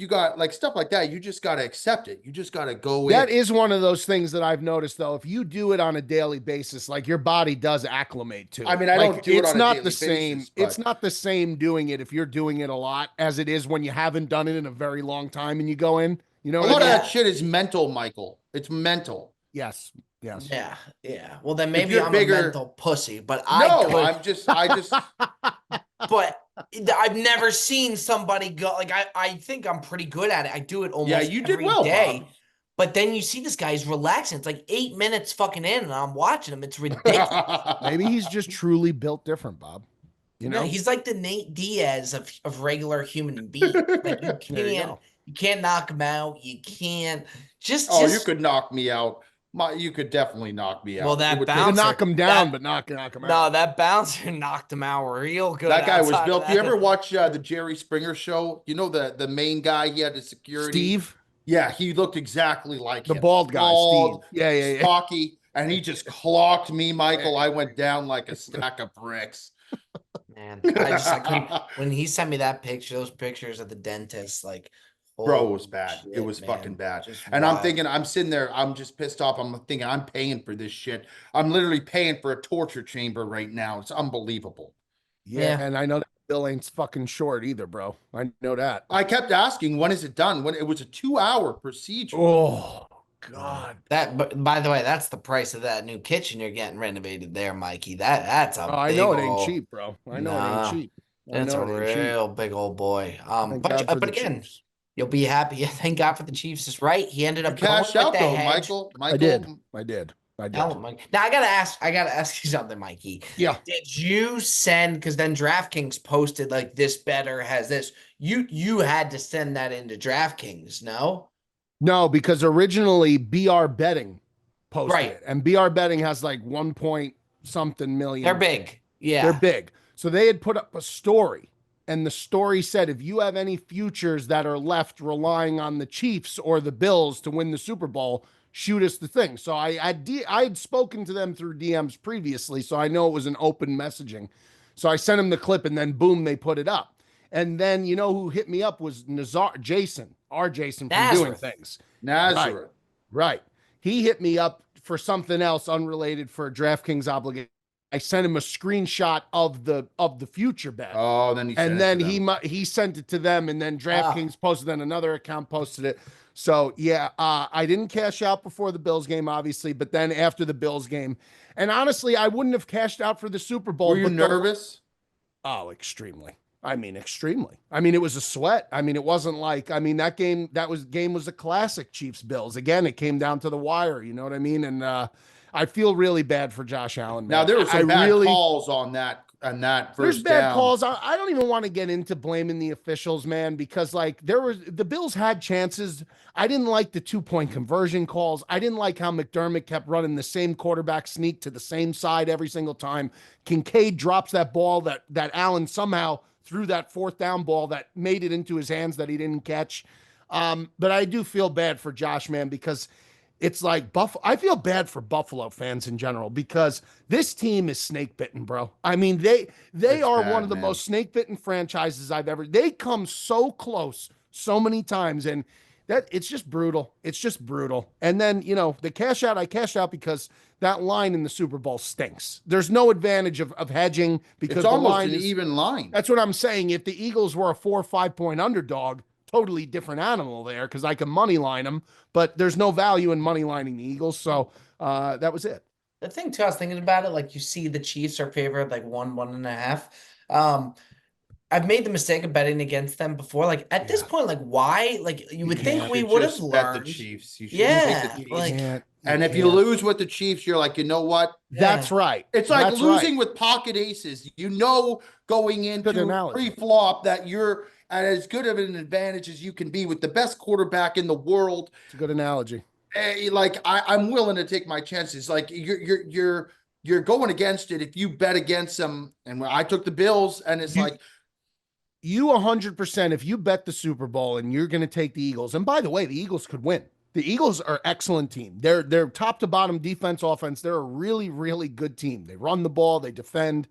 got like stuff like that. You just gotta accept it. You just gotta go That in. is one of those things that I've noticed though. If you do it on a daily basis, like your body does acclimate to it. I mean, I like, don't do it it's on a not daily the same. basis, It's but not the same doing it if you're doing it a lot as it is when you haven't done it in a very long time and you go in. You know a what lot I of mean? that shit is mental, Michael. It's mental. Yes. Yes. Yeah, yeah. Well, then If maybe you're I'm a bigger, mental pussy, but I no, could. I just But I've never seen somebody go like I think I'm pretty good at it. I do it yeah, almost you did every well, day. Bob. But then you see this guy's relaxing. It's like 8 minutes fucking in, and I'm watching him. It's ridiculous. Maybe he's just truly built different, Bob. You No, know? he's like the Nate Diaz of regular human beings. Like There you go. you can't knock him out. You can't Oh, you just could knock me out. You could definitely knock me out. well It that would You can take, bouncer knock him down, that but knock him no out. that bouncer knocked him out real good. that guy was Outside of built. You that. ever watch the Jerry Springer show? You know the main guy. He had the security. Steve, Yeah, he looked exactly like the him. bald guy, Steve. Bald, Yeah, yeah, yeah. stocky, and he just clocked me, Michael. I went down like a stack of bricks. Man, I couldn't when he sent me that picture, those pictures of the dentist, like Bro, it holy was bad. It shit, was man. fucking bad. Just And I'm wild. thinking, I'm sitting there, I'm just pissed off. I'm thinking, I'm paying for this shit. I'm literally paying for a torture chamber right now. It's unbelievable. Yeah, Yeah. and I know that bill ain't fucking short either, bro. I know that. I kept asking, when is it done? When it was a 2-hour procedure. Oh God. That but by the way, that's the price of that new kitchen you're getting renovated there, Mikey. That's a Oh, I big know it ain't ol' cheap, bro. I know it ain't nah. cheap. I It's a know it ain't cheap. real big old boy. Thank God for But the again, Chiefs. you'll be happy. Thank God for the Chiefs is right. He ended You up going cashed with out the though, hedge. Michael. I did. I did. I did. Tell him, Mike. Now I gotta ask you something, Mikey. Yeah. Did you send because then DraftKings posted like this better has this. You had to send that into DraftKings, no? No, because originally BR Betting posted Right. it, and BR Betting has like 1 point something million. They're big. Yeah. They're big. So they had put up a story, and the story said, if you have any futures that are left relying on the Chiefs or the Bills to win the Super Bowl, shoot us the thing. So I had spoken to them through DMs previously, so I know it was an open messaging. So I sent him the clip, and then boom, they put it up. And then you know who hit me up was Jason, our Jason from Doing Nazareth. Things. Nazareth. Right. He hit me up for something else unrelated for a DraftKings obligation. I sent him a screenshot of the future bet. Oh, then he sent And it then to them. he sent it to them, and then DraftKings posted, then another account posted it. So yeah, I didn't cash out before the Bills game, obviously, but then after the Bills game, and honestly, I wouldn't have cashed out for the Super Bowl. Were you nervous? Oh, extremely. I mean, extremely. I mean, it was a sweat. I mean, it wasn't like, I mean, that game was a classic Chiefs Bills. Again, it came down to the wire, you know what I mean? And I feel really bad for Josh Allen, man. Now there were some bad really, calls on that there's first bad down. calls. I don't even want to get into blaming the officials, man, because like the Bills had chances. I didn't like the 2-point conversion calls. I didn't like how McDermott kept running the same quarterback sneak to the same side every single time. Kincaid drops that ball that Allen somehow threw that 4th down ball that made it into his hands that he didn't catch. But I do feel bad for Josh, man, because it's like I feel bad for Buffalo fans in general because this team is snake bitten, bro. I mean, they It's are bad, one of the man. most snake bitten franchises I've ever. They come so close so many times, and that it's just brutal. It's just brutal. And then the cash out. I cashed out because that line in the Super Bowl stinks. There's no advantage of hedging because It's the almost line an is even line. That's what I'm saying. If the Eagles were a 4 or 5 point underdog, totally different animal there because I can money line them, but there's no value in money lining the Eagles. So that was it. The thing too, I was thinking about it, like you see the Chiefs are favored like 1.5. I've made the mistake of betting against them before. Like at this Yeah. point, like why? Like you You would think can't. we should would have just bet the learned. Chiefs. You should take the Yeah, You Chiefs. like can't. You And if you can't. lose with the Chiefs, you're like, you know what? That's yeah. right. It's like That's losing right. with pocket aces. You know, going Good into analogy. pre-flop that you're at as good of an advantage as you can be with the best quarterback in the world. It's a good analogy. Like I'm willing to take my chances. Like you're going against it if you bet against them. And when I took the Bills, and it's You like, you 100%, if you bet the Super Bowl and you're going to take the Eagles, and by the way, the Eagles could win. The Eagles are excellent team. They're top to bottom defense, offense. They're a really, really good team. They run the ball, they defend.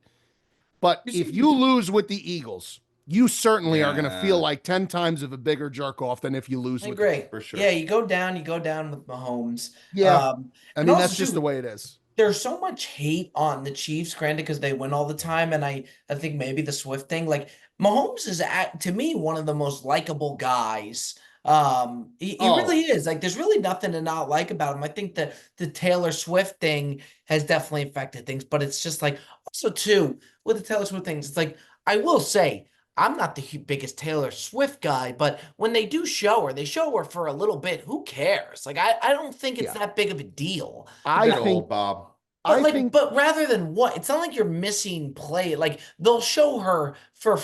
But you if see, you lose with the Eagles, you certainly are going to feel yeah, like 10 times of a bigger jerk off than if you lose I with the agree. Chiefs. for sure. Yeah, you go down with Mahomes. Yeah. I And mean, also that's just the too, way it is. there's so much hate on the Chiefs, granted, because they win all the time, and I think maybe the Swift thing, like Mahomes is to me one of the most likable guys. He really Oh, is. Like, there's really nothing to not like about him. I think the Taylor Swift thing has definitely affected things, but it's just like also too with the Taylor Swift things, it's like I will say. I'm not the biggest Taylor Swift guy, but when they do they show her for a little bit. Who cares? Like, I don't think it's Yeah. that big of a deal. a I bit think old, Bob. But I like, think but rather than what, it's not like you're missing play. Like they'll show her for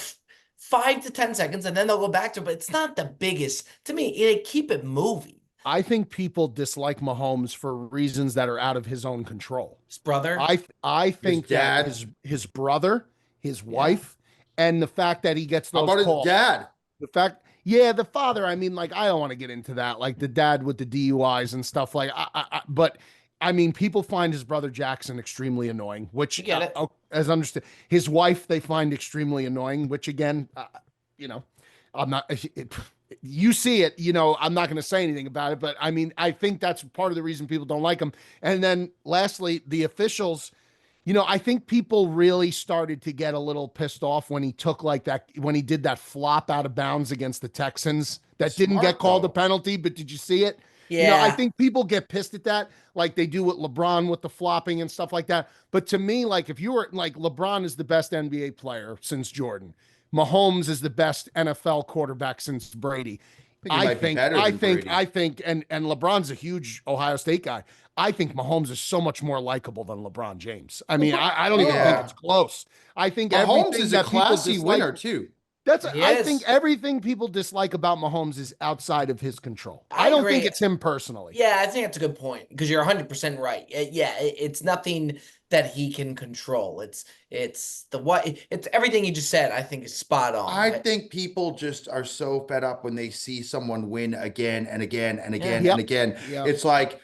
5 to 10 seconds and then they'll go back to it. But it's not the biggest to me. Keep it moving. I think people dislike Mahomes for reasons that are out of his own control. His brother, I His think that dad. his brother, his yeah, wife, and the fact that he gets How those about his calls. dad? The fact, yeah, the father. I mean, like I don't want to get into that, like the dad with the DUIs and stuff. Like, but I mean, people find his brother Jackson extremely annoying, which, you get it. as understood, his wife they find extremely annoying. Which again, you know, I'm not. You see it, I'm not going to say anything about it, but I mean, I think that's part of the reason people don't like him. And then lastly, the officials, I think people really started to get a little pissed off when he took like that, when he did that flop out of bounds against the Texans that didn't get Smart called a though. penalty. But did you see it? I Yeah, think people get pissed at that, like they do with LeBron with the flopping and stuff like that. But to me, like if you were like LeBron is the best NBA player since Jordan, Mahomes is the best NFL quarterback since Brady. I think he might be better than Brady. I think, and LeBron's a huge Ohio State guy. I think Mahomes is so much more likable than LeBron James. I mean, I don't even think Yeah. it's close. I think Mahomes everything is a that people classy dislike, winner too. he I think is. everything people dislike about Mahomes is outside of his control. I I don't think agree. it's him personally. Yeah, I think that's a good point because you're 100% right. Yeah, it's nothing that he can control. It's the what it's everything you just said. I think is spot on. I think people just are so fed up when they see someone win again and again and again Yep. and again. Yep. It's like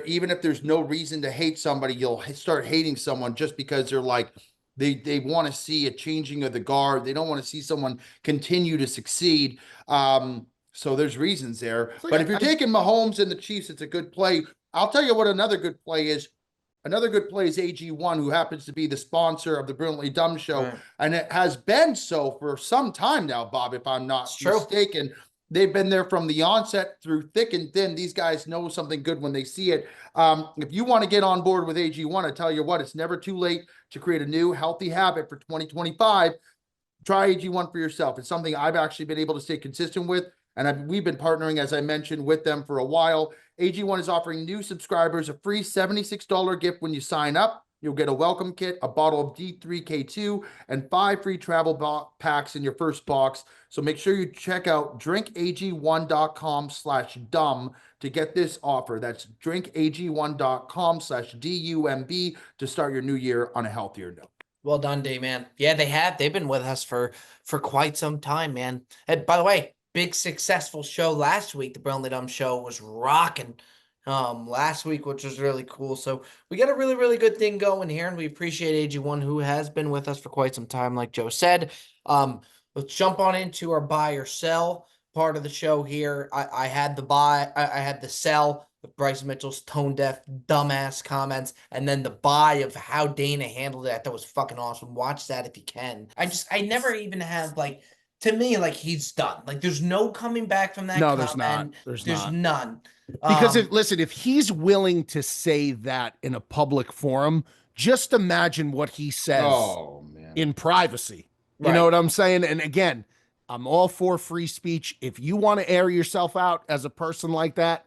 even if there's no reason to hate somebody, you'll start hating someone just because they're like they want to see a changing of the guard. They don't want to see someone continue to succeed. So there's reasons there. It's like But if you're taking Mahomes and the Chiefs, it's a good play. I'll tell you what another good play is. Another good play is AG1, who happens to be the sponsor of the Brilliantly Dumb Show. Right. And it has been so for some time now, Bob, if I'm not It's true. mistaken. They've been there from the onset through thick and thin. These guys know something good when they see it. If you want to get on board with AG1, I tell you what, it's never too late to create a new healthy habit for 2025. Try AG1 for yourself. It's something I've actually been able to stay consistent with. And we've been partnering, as I mentioned, with them for a while. AG1 is offering new subscribers a free $76 gift when you sign up. You'll get a welcome kit, a bottle of D3K2, and 5 free travel packs in your first box. So make sure you check out drinkag1.com/dumb to get this offer. That's drinkag1.com/DUMB to start your new year on a healthier note. Well done, Dave, man. Yeah, they have. They've been with us for quite some time, man. And by the way, big successful show last week. The Brilliantly Dumb Show was rocking last week, which was really cool. So we got a really, really good thing going here, and we appreciate AG1 who has been with us for quite some time, like Joe said. Let's jump on into our buy or sell part of the show here. I had the buy, I had the sell with Bryce Mitchell's tone deaf, dumbass comments, and then the buy of how Dana handled it. I thought was fucking awesome. Watch that if you can. I never even have like, to me, like he's done. Like there's no coming back from that No, comment. there's not. There's not. None. Because if he's willing to say that in a public forum, just imagine what he says Oh, man. in privacy. You know Right. what I'm saying? And again, I'm all for free speech. If you want to air yourself out as a person like that,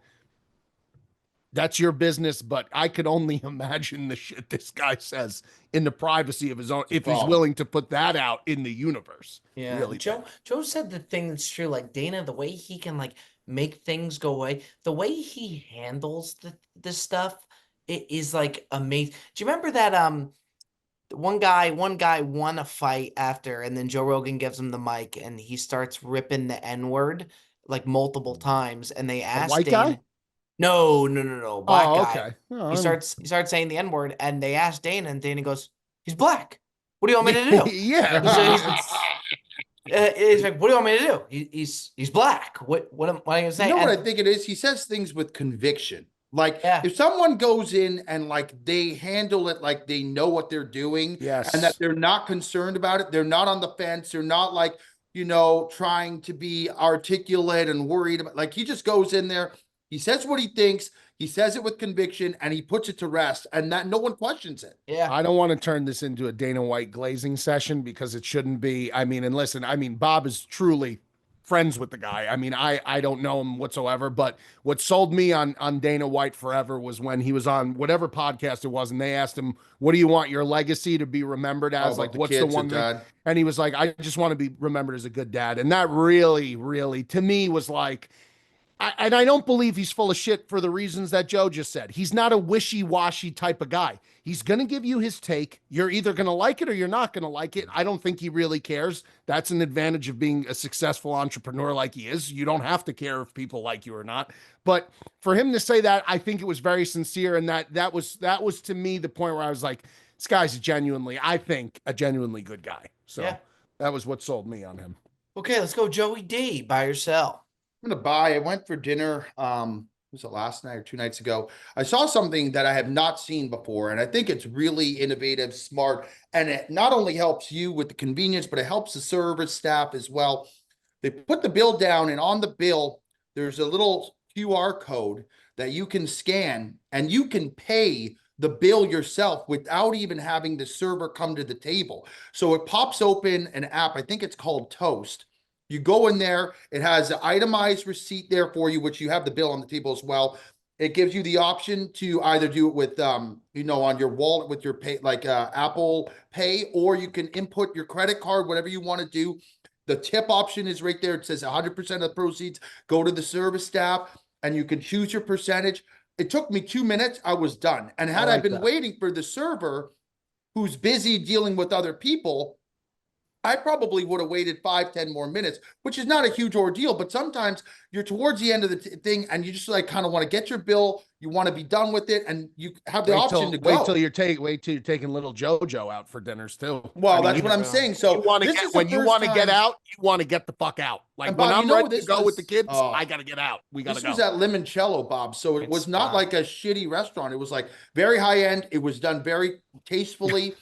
that's your business. But I could only imagine the shit this guy says in the privacy of his own, It's a if he's problem. willing to put that out in the universe. Yeah. Really Joe bad. Joe said the thing that's true. Like Dana, the way he can like make things go away, the way he handles this stuff, it is like amazing. Do you remember that one guy won a fight after, and then Joe Rogan gives him the mic and he starts ripping the N-word like multiple times, and they A asked white guy? Dana, no, black Oh, guy. okay. He starts saying the N-word, and they asked Dana, and Dana goes, he's black. What do you want me to do? Yeah. He's like, what do you want me to do? He's black. What am I gonna You say? know what I And think it is? He says things with conviction. Like yeah, if someone goes in and like they handle it like they know what they're doing and that Yes. they're not concerned about it, they're not on the fence, they're not like, trying to be articulate and worried about like he just goes in there, he says what he thinks, he says it with conviction, and he puts it to rest, and that no one questions it. yeah, I don't want to turn this into a Dana White glazing session because it shouldn't be. I mean, and listen, I mean, Bob is truly friends with the guy. I mean, I don't know him whatsoever, but what sold me on Dana White forever was when he was on whatever podcast it was, and they asked him, "What do you want your legacy to be remembered Oh, as? about Like, the what's the kids one and thing?" dad. And he was like, "I just want to be remembered as a good dad," and that really, really, to me, was like and I don't believe he's full of shit for the reasons that Joe just said. He's not a wishy-washy type of guy. He's going to give you his take. You're either going to like it or you're not going to like it. I don't think he really cares. That's an advantage of being a successful entrepreneur like he is. You don't have to care if people like you or not. But for him to say that, I think it was very sincere, and that was to me the point where I was like, this guy's I think, a genuinely good guy. yeah. So that was what sold me on him. Okay, let's go, Joey D. Buy or sell. I'm gonna buy. I went for dinner. Was it last night or 2 nights ago? I saw something that I have not seen before, and I think it's really innovative, smart, and it not only helps you with the convenience, but it helps the service staff as well. They put the bill down, and on the bill, there's a little QR code that you can scan, and you can pay the bill yourself without even having the server come to the table. So it pops open an app. I think it's called Toast. You go in there, it has an itemized receipt there for you, which you have the bill on the table as well. It gives you the option to either do it with, on your wallet with your pay, like Apple Pay, or you can input your credit card, whatever you want to do. The tip option is right there. It says 100% of the proceeds go to the service staff, and you can choose your percentage. It took me 2 minutes. I was done. And had I like been that. waiting for the server who's busy dealing with other people, I probably would have waited 5, 10 more minutes, which is not a huge ordeal. But sometimes you're towards the end of the thing and you just like kind of want to get your bill. You want to be done with it, and you have the option to Wait till go. you're taking little JoJo out for dinners too. I Well, mean, that's what I'm saying. you So want to this get is the when you first want to get time. out, you want to get the fuck out. Like And when Bob, I'm ready to this go with the was kids, I gotta get out. We gotta this was go. at Limoncello, Bob. So it was not like a shitty restaurant. It was like very high end. It was done very tastefully.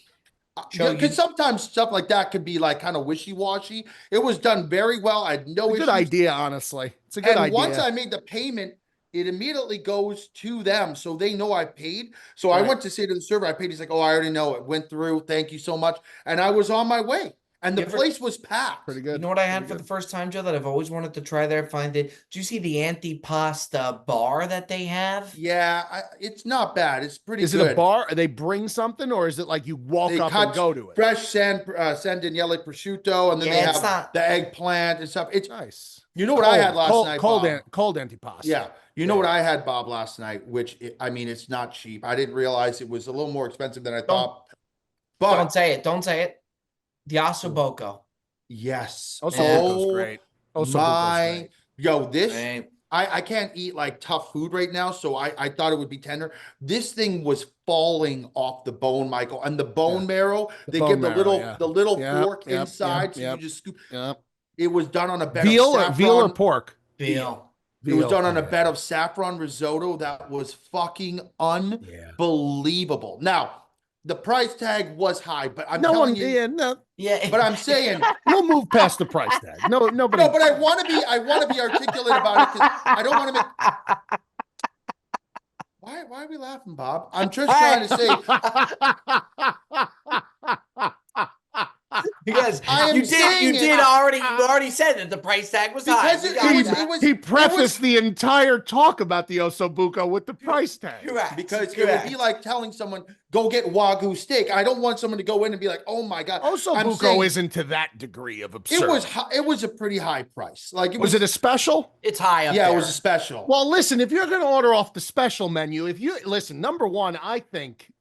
Joe, Because sometimes stuff like that could be like kind of wishy-washy. It was done very well. I had It's no a good issues. idea, honestly. It's a good And once idea. I made the payment, it immediately goes to them. So they know I paid. So I Right. went to say to the server, I paid. He's like, oh, I already know it went through. Thank you so much. And I was on my way. And the You ever, place was packed. Pretty you good. know what I Pretty had for the good. first time, Joe, that I've always wanted to try there, find it. Do you see the antipasta bar that they have? Yeah, it's not bad. It's pretty Is it a good. bar? They bring something, or is it like you walk They up and cut go to it? fresh San Daniele prosciutto, and then they Yeah, it's have not. the eggplant and stuff. It's Nice. You know what I had Cold, last cold, night, cold, Bob? cold antipasta. Yeah. You know what I had, Bob, last night, which I mean, it's not cheap. I didn't realize it was a little more expensive than I Don't thought. don't But say it. Don't say it. The ossobuco. yes. Yeah. Osobuco's Oh great. Osobuco's my, great. yo, this, Right. I can't eat like tough food right now. So I thought it would be tender. This thing was falling off the bone, Michael. And the bone Yeah. marrow, The they bone give marrow, yeah. the little Yep, fork yep, yep, inside. So you yep, just scoop. yep. It was done on a bed of Veal or saffron. pork? Veal. Bill. It was Veal. done on a Yeah. bed of saffron risotto that was fucking Yeah. unbelievable. Now, the price tag was high, but I'm No telling one, you, yeah, no, Yeah. but I'm saying, we'll move past the price tag. No, nobody. no, but I want to be articulate about it because I don't want to make. Why are we laughing, Bob? I'm just trying to say, Because I am you saying did it. already said that the price tag was high. Because We it got was- that. it was- He prefaced the entire talk about the Osobuco with the price tag. Correct. Because it would be like telling someone, go get Wagyu steak. I don't want someone to go in and be like, oh my God. I'm Osobuco saying isn't to that degree of absurd. it was high, it was a pretty high price. Like Was it a special? It's high up yeah, there. it was a special. Well, listen, if you're going to order off the special menu, if you listen, number one, I think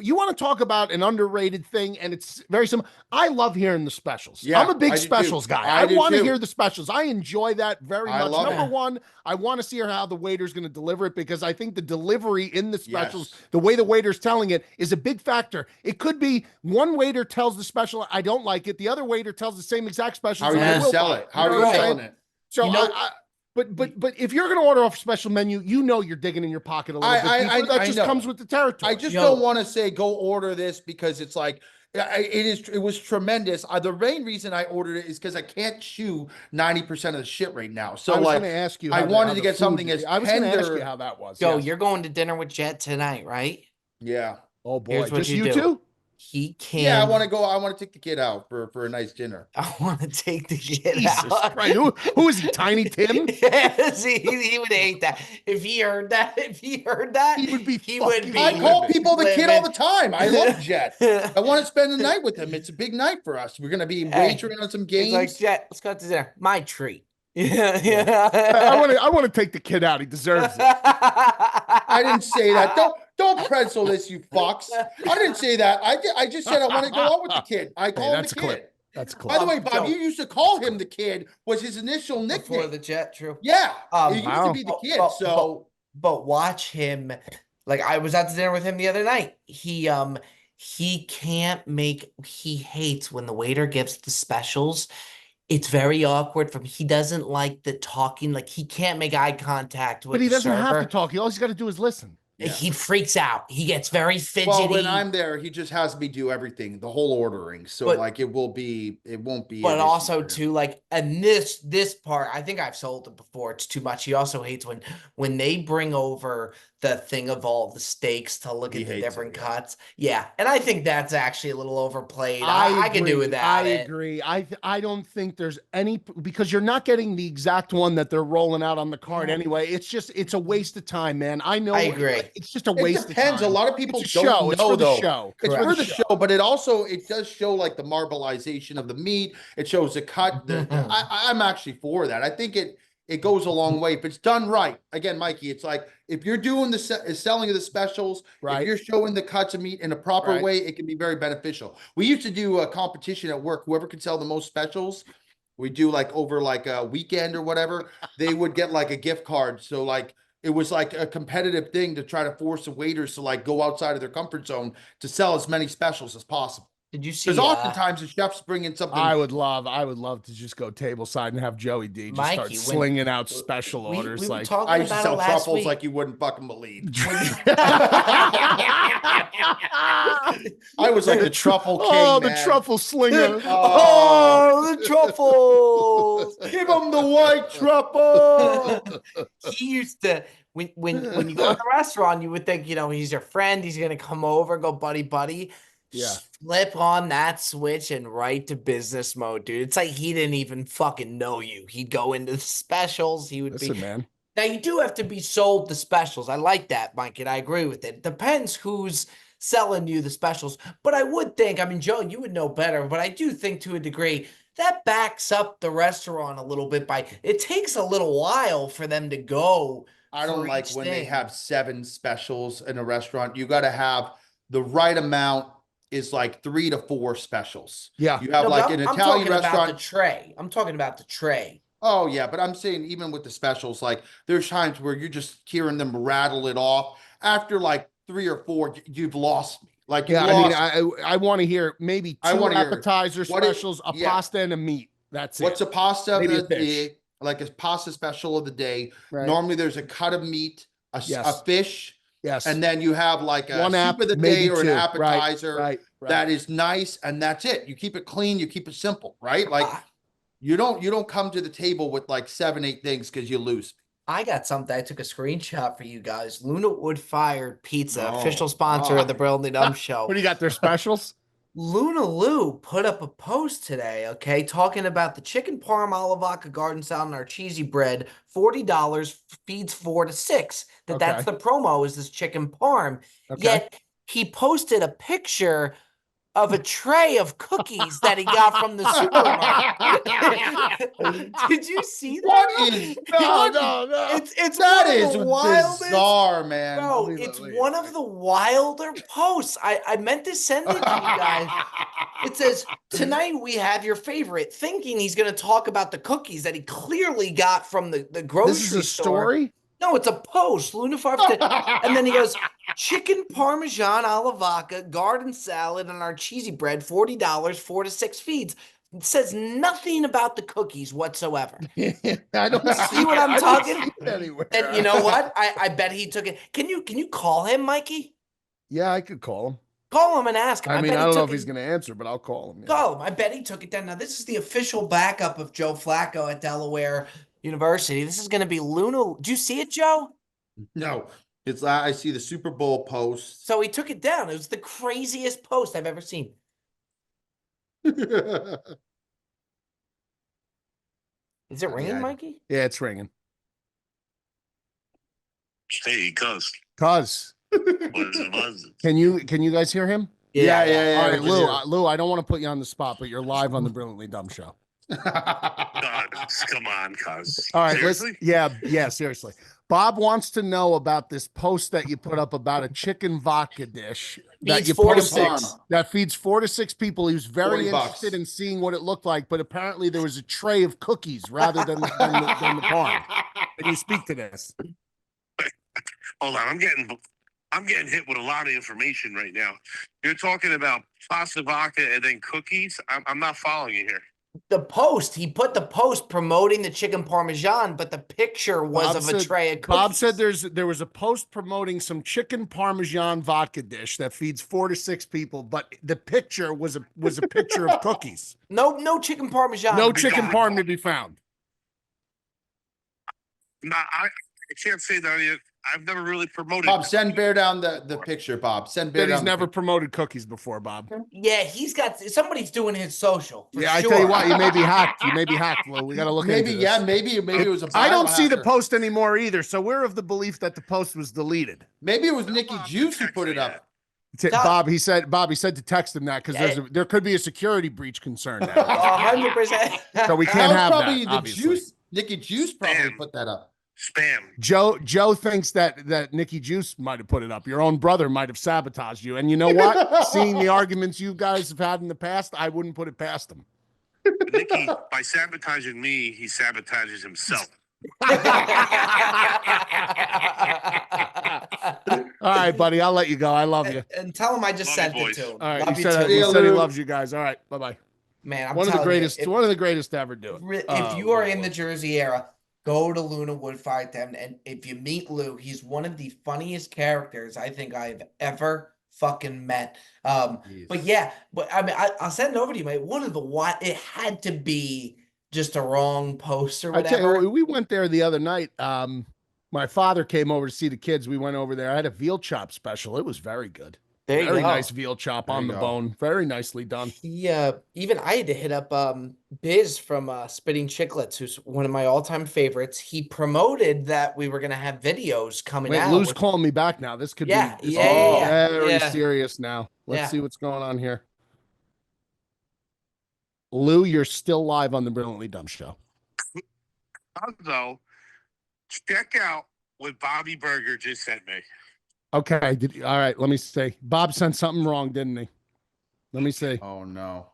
you want to talk about an underrated thing, and it's very simple. I love hearing the specials. Yeah, I'm a big I do too. specials guy. I I do want to too. hear the specials. I enjoy that very I much. love Number it. one, I want to see how the waiter's going to deliver it because I think the delivery in the specials, Yes. the way the waiter's telling it, is a big factor. It could be one waiter tells the special, I don't like it. The other waiter tells the same exact special. How are you and I going to will sell buy it? How You are know you what I'm selling saying? it? So You know- but if you're going to order off a special menu, you know you're digging in your pocket a little bit deeper. That just know. comes with the territory. I just Yo. don't want to say go order this because it's like it was tremendous. The main reason I ordered it is because I can't chew 90% of the shit right now. So I was like going to ask you. I how wanted how to the get something food- as I was going to ask tender- you how that was. Yo, yes. you're going to dinner with Jet tonight, right? yeah. Oh boy, Here's what just you you do. two? He can. Yeah, I want to go. I want to take the kid out for a nice dinner. I want to take the kid Jesus out. Christ. Who is he, Tiny Tim? Yes, he would hate that. If he heard that, He would be he would fucking be. I call people the kid all the living. time. I love Jet. I want to spend the night with him. It's a big night for us. We're gonna be Hey, wagering on some It's games. like, Jet, let's go out to dinner. My treat. Yeah. I want to take the kid out. He deserves it. I didn't say that. Don't pretzel this, you fucks. I didn't say that. I just said I want to go out with the kid. I call him that's the a kid. clip. That's cool. By the way, So- Bob, you used to call him the kid. Was his initial Before nickname? the Jet, true. Yeah, Um, it used wow. to be the kid. But- So But watch him. Like I was out to dinner with him the other night. He can't make. He hates when the waiter gives the specials. It's very awkward from. He doesn't like the talking. Like he can't make eye contact with But he the doesn't have server. to talk. All he's got to do is listen. yeah. He freaks out. He gets very fidgety. Well, when I'm there, he just has me do everything, the whole ordering. So But- like it won't be But an also issue. too, like, and this part, I think I've sold it before. It's too much. He also hates when they bring over the thing of all the steaks to look He at the hates it, different yeah. cuts. Yeah, and I think that's actually a little overplayed. I can do agree. with that. I agree. I don't think there's any because you're not getting the exact one that they're rolling out on the card Yeah. anyway. It's a waste of time, man. I know. I agree. It's just a It waste depends. of A time. lot of people It's a don't show. know It's for the though. show. It's Correct. for the show, but it does show like the marbleization of the meat. It shows the cut. Mhm. I'm actually for that. I think it goes a long way if it's done right. Again, Mikey, it's like if you're doing the selling of the specials, Right. if you're showing the cuts of meat in a proper Right. way, it can be very beneficial. We used to do a competition at work. Whoever could sell the most specials, we do like over like a weekend or whatever, they would get like a gift card. So like it was like a competitive thing to try to force the waiters to like go outside of their comfort zone to sell as many specials as possible. Did you see? Because oftentimes the chefs bring in something. I would love to just go tableside and have Joey D just start Mikey, when- slinging out special we orders were like. talking I used to about sell it last truffles week. like you wouldn't fucking believe. I was like the truffle king. Oh, the man. truffle slinger. Oh, the truffles! Give him the white truffle. He used to when you go to the restaurant, you would think, he's your friend, he's gonna come over, go buddy. Yeah. Flip on that switch and right to business mode, dude. It's like he didn't even fucking know you. He'd go into the specials. He would Listen, be. man. Now you do have to be sold the specials. I like that, Mike, and I agree with it. Depends who's selling you the specials. But I would think, I mean, Joe, you would know better, but I do think to a degree that backs up the restaurant a little bit it takes a little while for them to go. I don't for like each when they thing. have 7 specials in a restaurant. You got to have the right amount is like 3 to 4 specials. Yeah. You have No, like but an I'm Italian talking about restaurant. the tray. I'm talking about the tray. Oh yeah, but I'm saying even with the specials, like there's times where you're just hearing them rattle it off. After like 3 or 4, you've lost me. Like you Yeah, lost. I mean, I want to hear maybe I 2 wanna hear appetizer what is- specials, a yeah. pasta, and a meat. That's What's it. a pasta Maybe a of the fish. day? Like a pasta special of the day. Right. Normally there's a cut of meat, a Yes. fish, Yes. and then you have like a One app, soup of the maybe day or an 2. appetizer. Right. That is nice, and that's it. You keep it clean, you keep it simple, right? Like I- you don't come to the table with like 7, 8 things because you lose. I got something. I took a screenshot for you guys. Luna Wood Fired Pizza, Oh, official sponsor of the Brilliantly Dumb Show. What do you got? Their specials? Luna Lou put up a post today, okay, talking about the chicken parm alla vodka garden salad and our cheesy bread, $40 feeds 4 to 6. That's Okay. the promo is this chicken parm. Okay. Yet he posted a picture of a tray of cookies that he got from the supermarket. Did you see What that? is No, what? no, no. It's That one of is the wildest. bizarre, man. Bro, it's one of the wilder posts. I meant to send it to you guys. It says, tonight we have your favorite, thinking he's going to talk about the cookies that he clearly got from the This grocery is a store. story. No, it's a post. Luna 5 and then he goes, chicken parmesan alla vodka, garden salad, and our cheesy bread, $40, 4 to 6 feeds. It says nothing about the cookies whatsoever. I don't See what I'm I don't talking? see it anywhere. And you know what? I bet he took it. Can you call him, Mikey? Yeah, I could call him. Call him and ask him. I mean, bet I he don't know took if he's it. going to answer, but I'll call him. Yeah. Call him. I bet he took it down. Now, this is the official backup of Joe Flacco at Delaware University. This is going to be Luna. Do you see it, Joe? No, it's I see the Super Bowl post. So he took it down. It was the craziest post I've ever seen. Is it ringing, Yeah. Mikey? Yeah, it's ringing. Hey, cuz. Cuz, Buzz. can you guys hear him? Yeah. All right, we Lou. can Lou, I don't want to put you on the spot, but you're live on the Brilliantly Dumb Show. hear. Come on, cuz. All right, Seriously? yeah, seriously. Bob wants to know about this post that you put up about a chicken vodka dish that Feeds you 4 to posted 6. that feeds 4 to 6 people. He was very $40. interested in seeing what it looked like, but apparently there was a tray of cookies rather than the parm. Can you speak to this? Hold on, I'm getting hit with a lot of information right now. You're talking about pasta vodka and then cookies. I'm not following you here. The post, he put the post promoting the chicken parmesan, but the picture was Bob of said- a tray of cookies. Bob said there was a post promoting some chicken parmesan vodka dish that feeds 4 to 6 people, but the picture was a picture of cookies. no chicken parmesan. No to be chicken found. parm to be found. I can't say that I've never really promoted. Bob, send Beardown the picture, Bob. Send Beardown. Said he's the never picture. promoted cookies before, Bob. Yeah, he's got somebody's doing his social. For Yeah, I sure. tell you what, you may be hacked. You may be hacked, Lou. We got to look Maybe, into this. yeah, maybe it was a I don't see the biohacker. post anymore either, so we're of the belief that the post was deleted. Maybe it was Nicky Juice who put it up. Bob, he said to text him that because there could be a security breach concern now. 100%. So we That can't was have probably that, the obviously. Juice. Nicky Juice probably Damn. put that up. Spam. Joe thinks that Nicky Juice might have put it up. Your own brother might have sabotaged you. And you know what? Seeing the arguments you guys have had in the past, I wouldn't put it past him. Nikki, by sabotaging me, he sabotages himself. All right, buddy. I'll let you go. I love you. And tell him I just Love sent you, it boys. to him. All right. Love He you said, too. he Yeah, said he Lou. loves you guys. All right. Bye-bye. Man, I'm One of the telling greatest, you, one of the greatest to ever do it. if you are in the Jersey area, go to Luna Woodfire Town, and if you meet Lou, he's one of the funniest characters I think I've ever fucking met. But yeah, but I mean, I'll send it over to you, mate. One of the it had to be just a wrong post or I tell whatever. you, we went there the other night. My father came over to see the kids. We went over there. I had a veal chop special. It was very good. There you Very go. nice veal chop There on you the go. bone. Very nicely done. He even I had to hit up Biz from Spitting Chicklets, who's one of my all-time favorites. He promoted that we were gonna have videos coming Wait, out. Lou's which- calling me back now. This could Yeah, be, this yeah, could be yeah, very yeah. serious now. Let's Yeah. see what's going on here. Lou, you're still live on the Brilliantly Dumb Show. Also, check out what Bobby Burger just sent me. Okay. All right. Let me see. Bob sent something wrong, didn't he? Let me see. Oh no.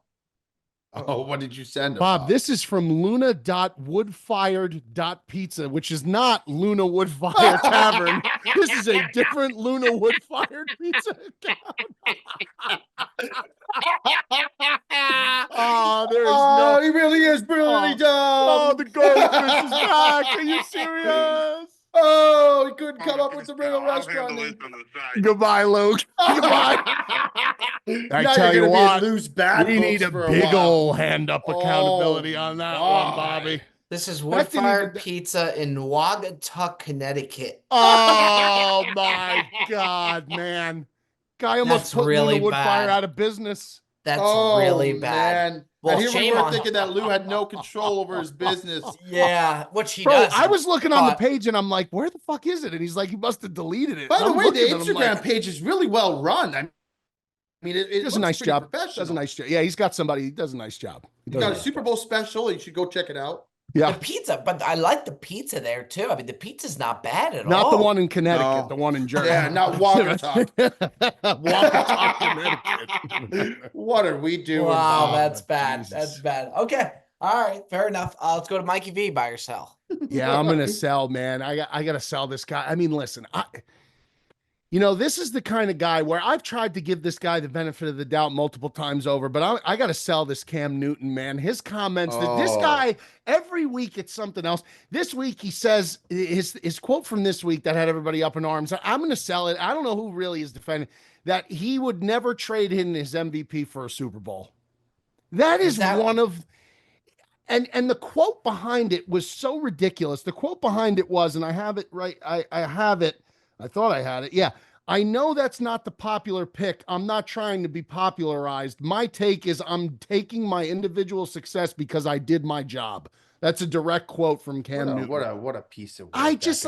Oh, what did you send him? Bob, this is from luna.woodfired.pizza, which is not Luna Woodfire Tavern. This is a different Luna Woodfired pizza account. Oh, there's Oh, no. he really is brilliant. Oh, the goldfish is back. Are you serious? Oh, he couldn't come up with the real I'll handle restaurant this name. on the side. Goodbye, Luke. Goodbye. I Now tell you're you gonna what, be in Lou's bad we need books a for big while. old hand up accountability Oh, on that God. one, Bobby. This is That didn't Wood-Fired even- Pizza in Waugatuck, Connecticut. Oh my God, man! Guy almost That's put really Luna Woodfire bad. out of business. That's Oh really bad. man. Well, And here we shame were on. thinking that Lou had no control over his business. Yeah, which he Bro, does. I was looking on the but page and I'm like, where the fuck is it? And he's like, he must have deleted it. By And the I'm way, the looking and I'm Instagram like, page is really well run. I mean, it does a looks nice pretty job. professional. Does a nice job. Yeah, he's got somebody. He does a nice job. He He's does got a a nice Super job. Bowl special. You should go check it out. the Yeah. pizza, but I like the pizza there too. I mean, the pizza's not bad at Not all. the one in Connecticut, No. the one in Jersey. Yeah, not Waukesha. Waukesha, Connecticut. What are we doing, Wow, Bob? that's bad. Jesus. That's bad. Okay. All right, fair enough. Let's go to Mikey V by yourself. Yeah, I'm gonna sell, man. I gotta sell this guy. I mean, listen, this is the kind of guy where I've tried to give this guy the benefit of the doubt multiple times over, but I got to sell this Cam Newton, man. His comments that this guy every week it's something else. This week he says his quote from this week that had everybody up in arms. I'm going to sell it. I don't know who really is defending that he would never trade in his MVP for a Super Bowl. That is one of. And the quote behind it was so ridiculous. The quote behind it was, and I have it right. I have it. I thought I had it. Yeah. I know that's not the popular pick. I'm not trying to be popularized. My take is I'm taking my individual success because I did my job. That's a direct quote from Cam Newton. What a piece of work. I just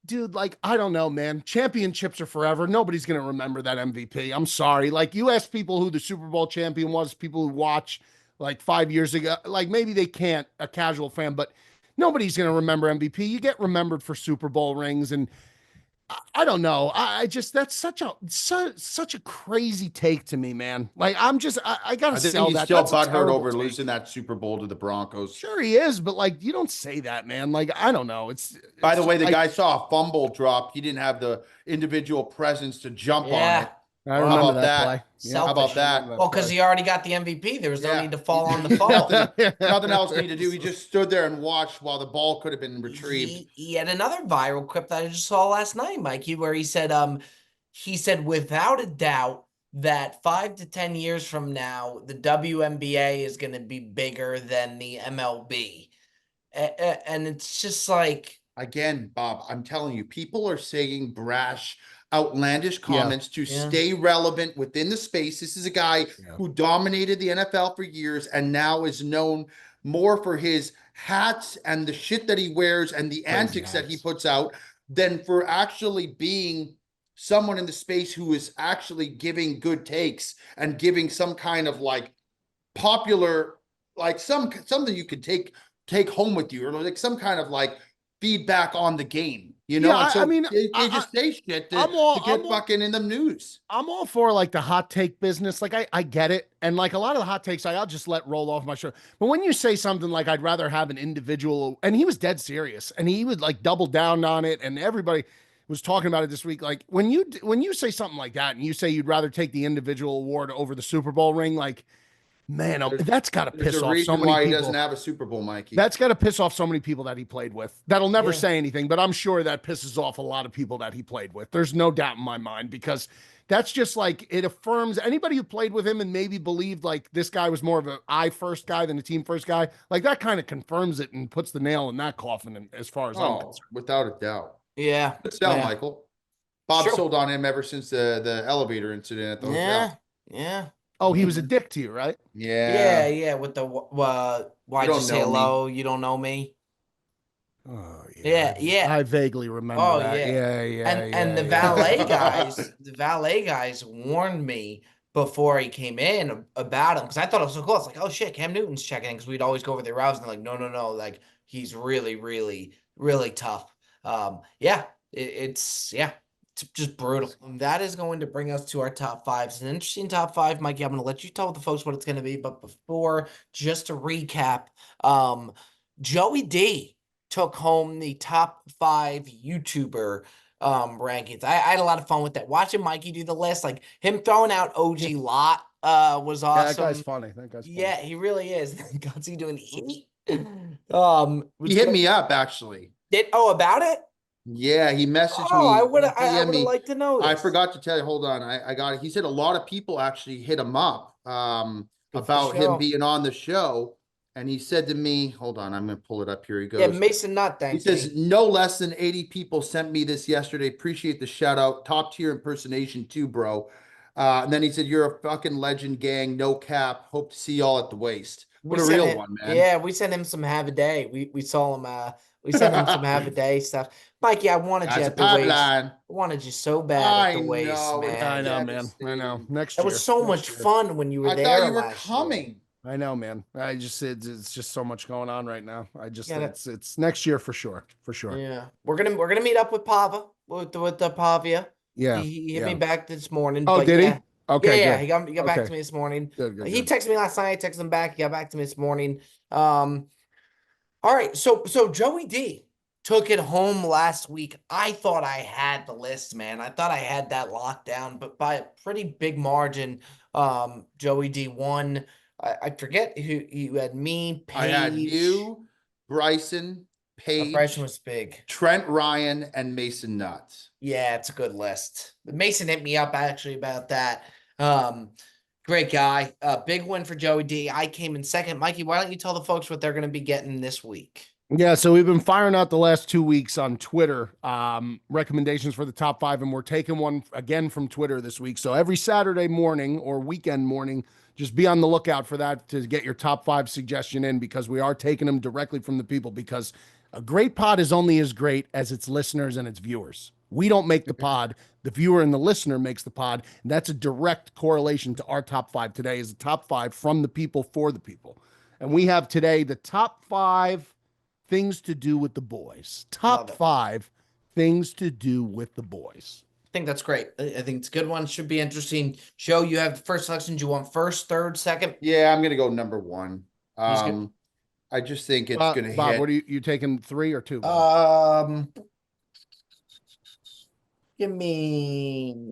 dude, I don't know, man. Championships are forever. Nobody's going to remember that MVP. I'm sorry. Like, you ask people who the Super Bowl champion was, people who watch like 5 years ago, like maybe they can't, a casual fan, but nobody's going to remember MVP. You get remembered for Super Bowl rings. And I don't know. I just, that's such a crazy take to me, man. Like, I got to sell he's that. still That's a butthurt terrible over take. losing that Super Bowl to the Broncos. Sure he is, but like, you don't say that, man. Like, I don't know. By the way, the guy saw a fumble drop. He didn't have the individual presence to jump on it. I remember How about that play. Yeah, how about that? Well, because he already got the MVP. There was no need to fall on the Nothing, phone. nothing else he needed to do. He just stood there and watched while the ball could have been retrieved. He had another viral clip that I just saw last night, Mikey, where he said without a doubt that 5 to 10 years from now, the WNBA is going to be bigger than the MLB. And it's just like, again, Bob, I'm telling you, people are saying brash, outlandish comments to stay relevant within the space. This is a guy who dominated the NFL for years and now is known more for his hats and the shit that he wears and the antics that he puts out than for actually being someone in the space who is actually giving good takes and giving some kind of like popular, like something you could take home with you, or like some kind of like feedback on the game. You know, Yeah, so I mean, they just say shit to get fucking in the news. I'm all for like the hot take business. Like, I get it. And like a lot of the hot takes, I'll just let roll off my show. But when you say something like, I'd rather have an individual, and he was dead serious and he would like double down on it. And everybody was talking about it this week. Like, when you say something like that and you say you'd rather take the individual award over the Super Bowl ring, like, man, that's got to piss off so many why people. He doesn't have a Super Bowl, Mikey. That's got to piss off so many people that he played with. That'll never say anything, but I'm sure that pisses off a lot of people that he played with. There's no doubt in my mind, because that's just like, it affirms anybody who played with him and maybe believed like this guy was more of an I first guy than a team first guy. Like, that kind of confirms it and puts the nail in that coffin as far as I'm concerned. Without a doubt. Yeah. Good sell, Michael. Bob sold on him ever since the elevator incident at the hotel. Yeah. Oh, he was a dick to you, right? Yeah. With the why'd you say hello? You don't know me. Oh yeah. I vaguely remember that. And the valet guys warned me before he came in about him, because I thought it was so cool. It's like, oh shit, Cam Newton's checking in, because we'd always go over their routes and they're like, no, like he's really, really, really tough. It's just brutal. That is going to bring us to our top five. It's an interesting top five, Mikey. I'm going to let you tell the folks what it's going to be. But before, just to recap, Joey D took home the top 5 YouTuber rankings. I had a lot of fun with that. Watching Mikey do the list, like him throwing out OG Lot was awesome. That guy's funny. Yeah, he really is. Gutsy doing the he hit me up actually. About it? Yeah, he messaged me. I would have liked to know this. I forgot to tell you. Hold on, I got it. He said a lot of people actually hit him up about him being on the show, and he said to me, "Hold on, I'm gonna pull it up here." He goes, "Yeah, Mason Nutt, thank you." He says, "No less than 80 people sent me this yesterday. Appreciate the shout out. Top tier impersonation too, bro." And then he said, "You're a fucking legend, gang. No cap. Hope to see y'all at the waist." What We a sent real him, one, man. yeah, we sent him some have a day. We saw him. We sent him some have a day stuff. Mikey, I wanted you That's a at the waist. pipeline. I wanted you so bad at I the waist, know. It's I man. know, man. I know. devastating. Next That was year. so Next much year. fun when you were I thought there you were last year. coming. I know, man. It's just so much going on right now. Yeah, It's next year for sure. For sure. yeah. We're gonna meet up with Pava with the Pavia. Yeah. He hit me Yeah. back this morning, Oh, but did yeah. he? Okay, Yeah, good. he got back Okay. to me this morning. Good, good, He good. texted me last night, I texted him back, he got back to me this morning. All right, so Joey D took it home last week. I thought I had the list, man. I thought I had that locked down, but by a pretty big margin, Joey D won. I forget who you had me, I had Paige. you, Bryson, Bryson Paige, was big. Trent Ryan, and Mason Nuts. Yeah, it's a good list. Mason hit me up actually about that. Um, Great guy. Big win for Joey D. I came in second. Mikey, why don't you tell the folks what they're going to be getting this week? Yeah, so we've been firing out the last 2 weeks on Twitter, recommendations for the top 5, and we're taking one again from Twitter this week. So every Saturday morning or weekend morning, just be on the lookout for that to get your top 5 suggestion in, because we are taking them directly from the people, because a great pod is only as great as its listeners and its viewers. We don't make the pod. The viewer and the listener makes the pod. And that's a direct correlation to our top 5 today, is the top 5 from the people for the people. And we have today the top 5 things to do with the boys. Top 5 things to do with the boys. I think that's great. I think it's a good one. Should be interesting. Joe, you have the first selection. Do you want first, third, second? Yeah, I'm gonna go number 1. He's good. I just think it's gonna Bob, hit. what are you taking 3 or 2? Bob? Give me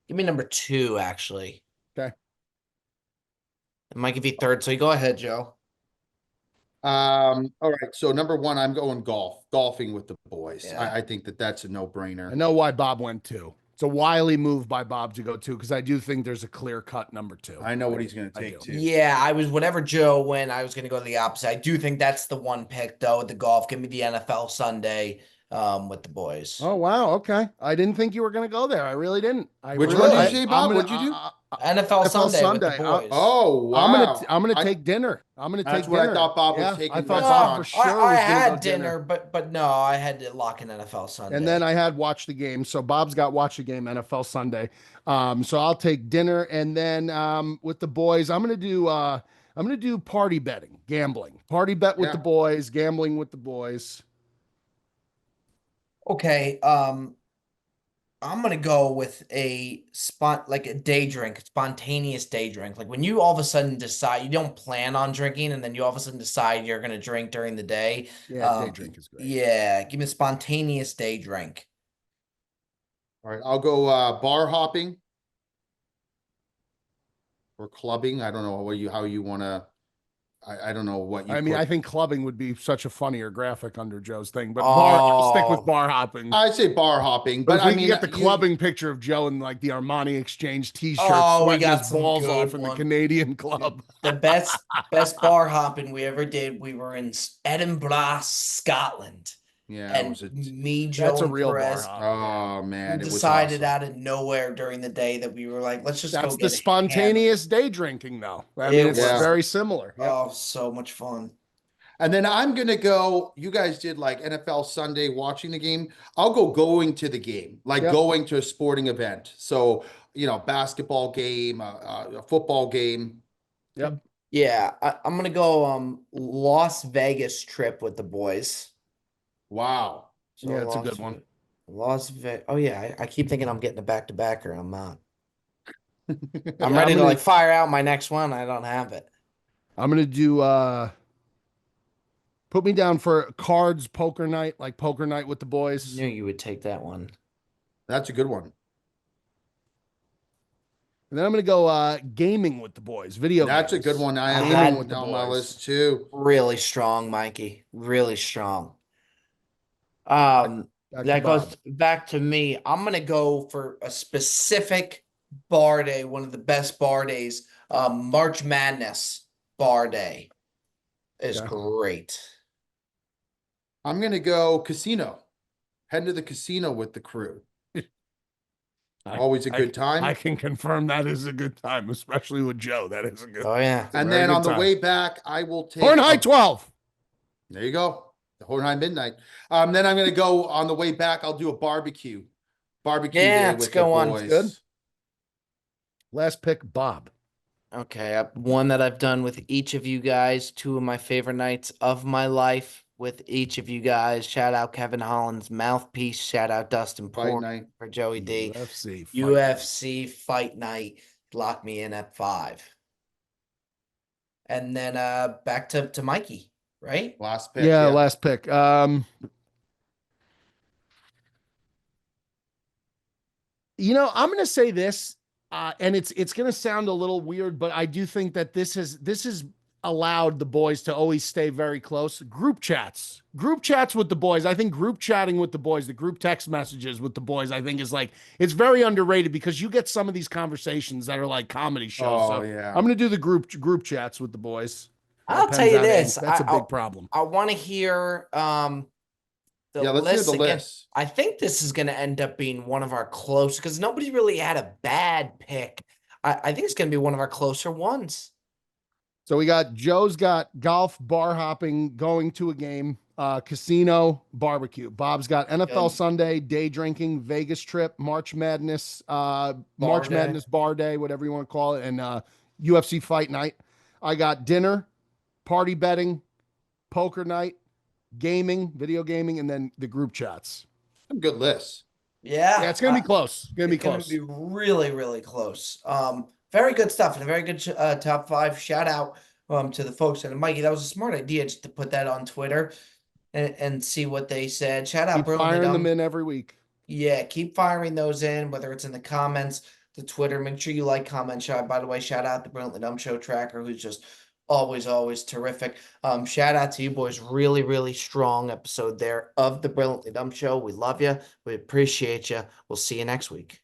number 2, actually. Okay. It might give you third. So you go ahead, Joe. All right. So number 1, I'm going golfing with the boys. Yeah. I think that's a no-brainer. I know why Bob went 2. It's a wily move by Bob to go 2, because I do think there's a clear-cut number 2. I know what he's gonna take do. too. Yeah, whenever Joe went, I was going to go the opposite. I do think that's the one pick, though, the golf. Give me the NFL Sunday with the boys. Oh, wow. Okay. I didn't think you were going to go there. I really didn't. Which one did you say, Bob? What'd you do? NFL Sunday with the Sunday. boys. Oh, wow. I'm gonna take dinner. I'm gonna That's take what I dinner. thought Bob was Yeah, taking I thought restaurant. Bob for sure I was gonna had go dinner, but no, I had to lock in NFL Sunday. And then I had watch the game. So Bob's got watch the game NFL Sunday. So I'll take dinner, and then with the boys, I'm gonna do party betting, gambling, party bet with the boys, gambling with the boys. Okay, I'm gonna go with like a day drink, spontaneous day drink. Like when you all of a sudden decide you don't plan on drinking, and then you all of a sudden decide you're gonna drink during the day. Yeah, day drink is great. Yeah, give me a spontaneous day drink. All right, I'll go bar hopping or clubbing. I don't know how you want to. I don't know what you. I mean, I think clubbing would be such a funnier graphic under Joe's thing, but Oh. stick with bar hopping. I say bar hopping, But but if we I can mean, get the clubbing picture of Joe in like the Armani Exchange T-shirt, Oh, we sweating got his some balls good off in the one. Canadian club. The best bar hopping we ever did. We were in Edinburgh, Scotland. Yeah, And it was me, Joe, That's a and real Perez, bar hop. Oh man, we it was decided awesome. out of nowhere during the day that we were like, let's just go That's get the spontaneous day drinking, though. I mean, It it's was. very similar. hammered. Oh, so much fun. And then I'm gonna go. You guys did like NFL Sunday watching the game. I'll go going to the game, like Yep. going to a sporting event. So basketball game, a football game. Yep. Yeah, I'm gonna go Las Vegas trip with the boys. Wow. So Yeah, it's a good one. Las Vegas. Oh yeah, I keep thinking I'm getting a back to backer. I'm not. I'm Yeah, ready to gonna- like fire out my next one. I don't have it. I'm gonna do put me down for cards poker night, like poker night with the boys. Knew you would take that one. That's a good one. And then I'm gonna go gaming with the boys. Video That's games. a good one. I have Gaming that with the on my boys. list too. Really strong, Mikey. Really strong. Back to That Bob. goes back to me. I'm gonna go for a specific bar day, one of the best bar days. March Madness bar day is Okay. great. I'm gonna go casino. Head to the casino with the crew. Always a good time. I can confirm that is a good time, especially with Joe. That is a good. Oh yeah. it's a And very then good on the time. way back, I will take Horn High 12. There you go. The Hohenheim Midnight. Then I'm gonna go on the way back. I'll do a barbecue. Barbecue Yeah, day let's with the go on. boys. Good. Last pick, Bob. Okay, one that I've done with each of you guys, two of my favorite nights of my life with each of you guys. Shout out Kevin Holland's mouthpiece. Shout out Dustin Fight Port night. for Joey D. UFC. Fight UFC fight night. Lock me in at 5. And then back to Mikey, right? Last pick. Yeah, last pick. I'm gonna say this, and it's gonna sound a little weird, but I do think that this has allowed the boys to always stay very close. Group chats with the boys. I think group chatting with the boys, the group text messages with the boys, I think is like it's very underrated because you get some of these conversations that are like comedy shows. Oh So yeah. I'm gonna do the group chats with the boys. I'll tell you this. That's a big problem. I want to hear the Yeah, let's hear list the again. list. I think this is going to end up being one of our close because nobody really had a bad pick. I think it's going to be one of our closer ones. So we got Joe's got golf, bar hopping, going to a game, casino, barbecue. Bob's got NFL Good. Sunday, day drinking, Vegas trip, March Madness, March day. Madness bar day, whatever you want to call it, and UFC fight night. I got dinner, party betting, poker night, gaming, video gaming, and then the group chats. Some good lists. Yeah. Yeah, it's gonna be close. It's gonna be It's close. going to be really, really close. Very good stuff and a very good top 5. Shout out to the folks. And Mikey, that was a smart idea just to put that on Twitter and see what they said. Shout out Keep Brilliantly firing Dumb. them in every week. Yeah, keep firing those in, whether it's in the comments, the Twitter. Make sure you like, comment, shout. By the way, shout out the Brilliantly Dumb Show tracker, who's just always terrific. Shout out to you boys. Really, really strong episode there of the Brilliantly Dumb Show. We love you. We appreciate you. We'll see you next week.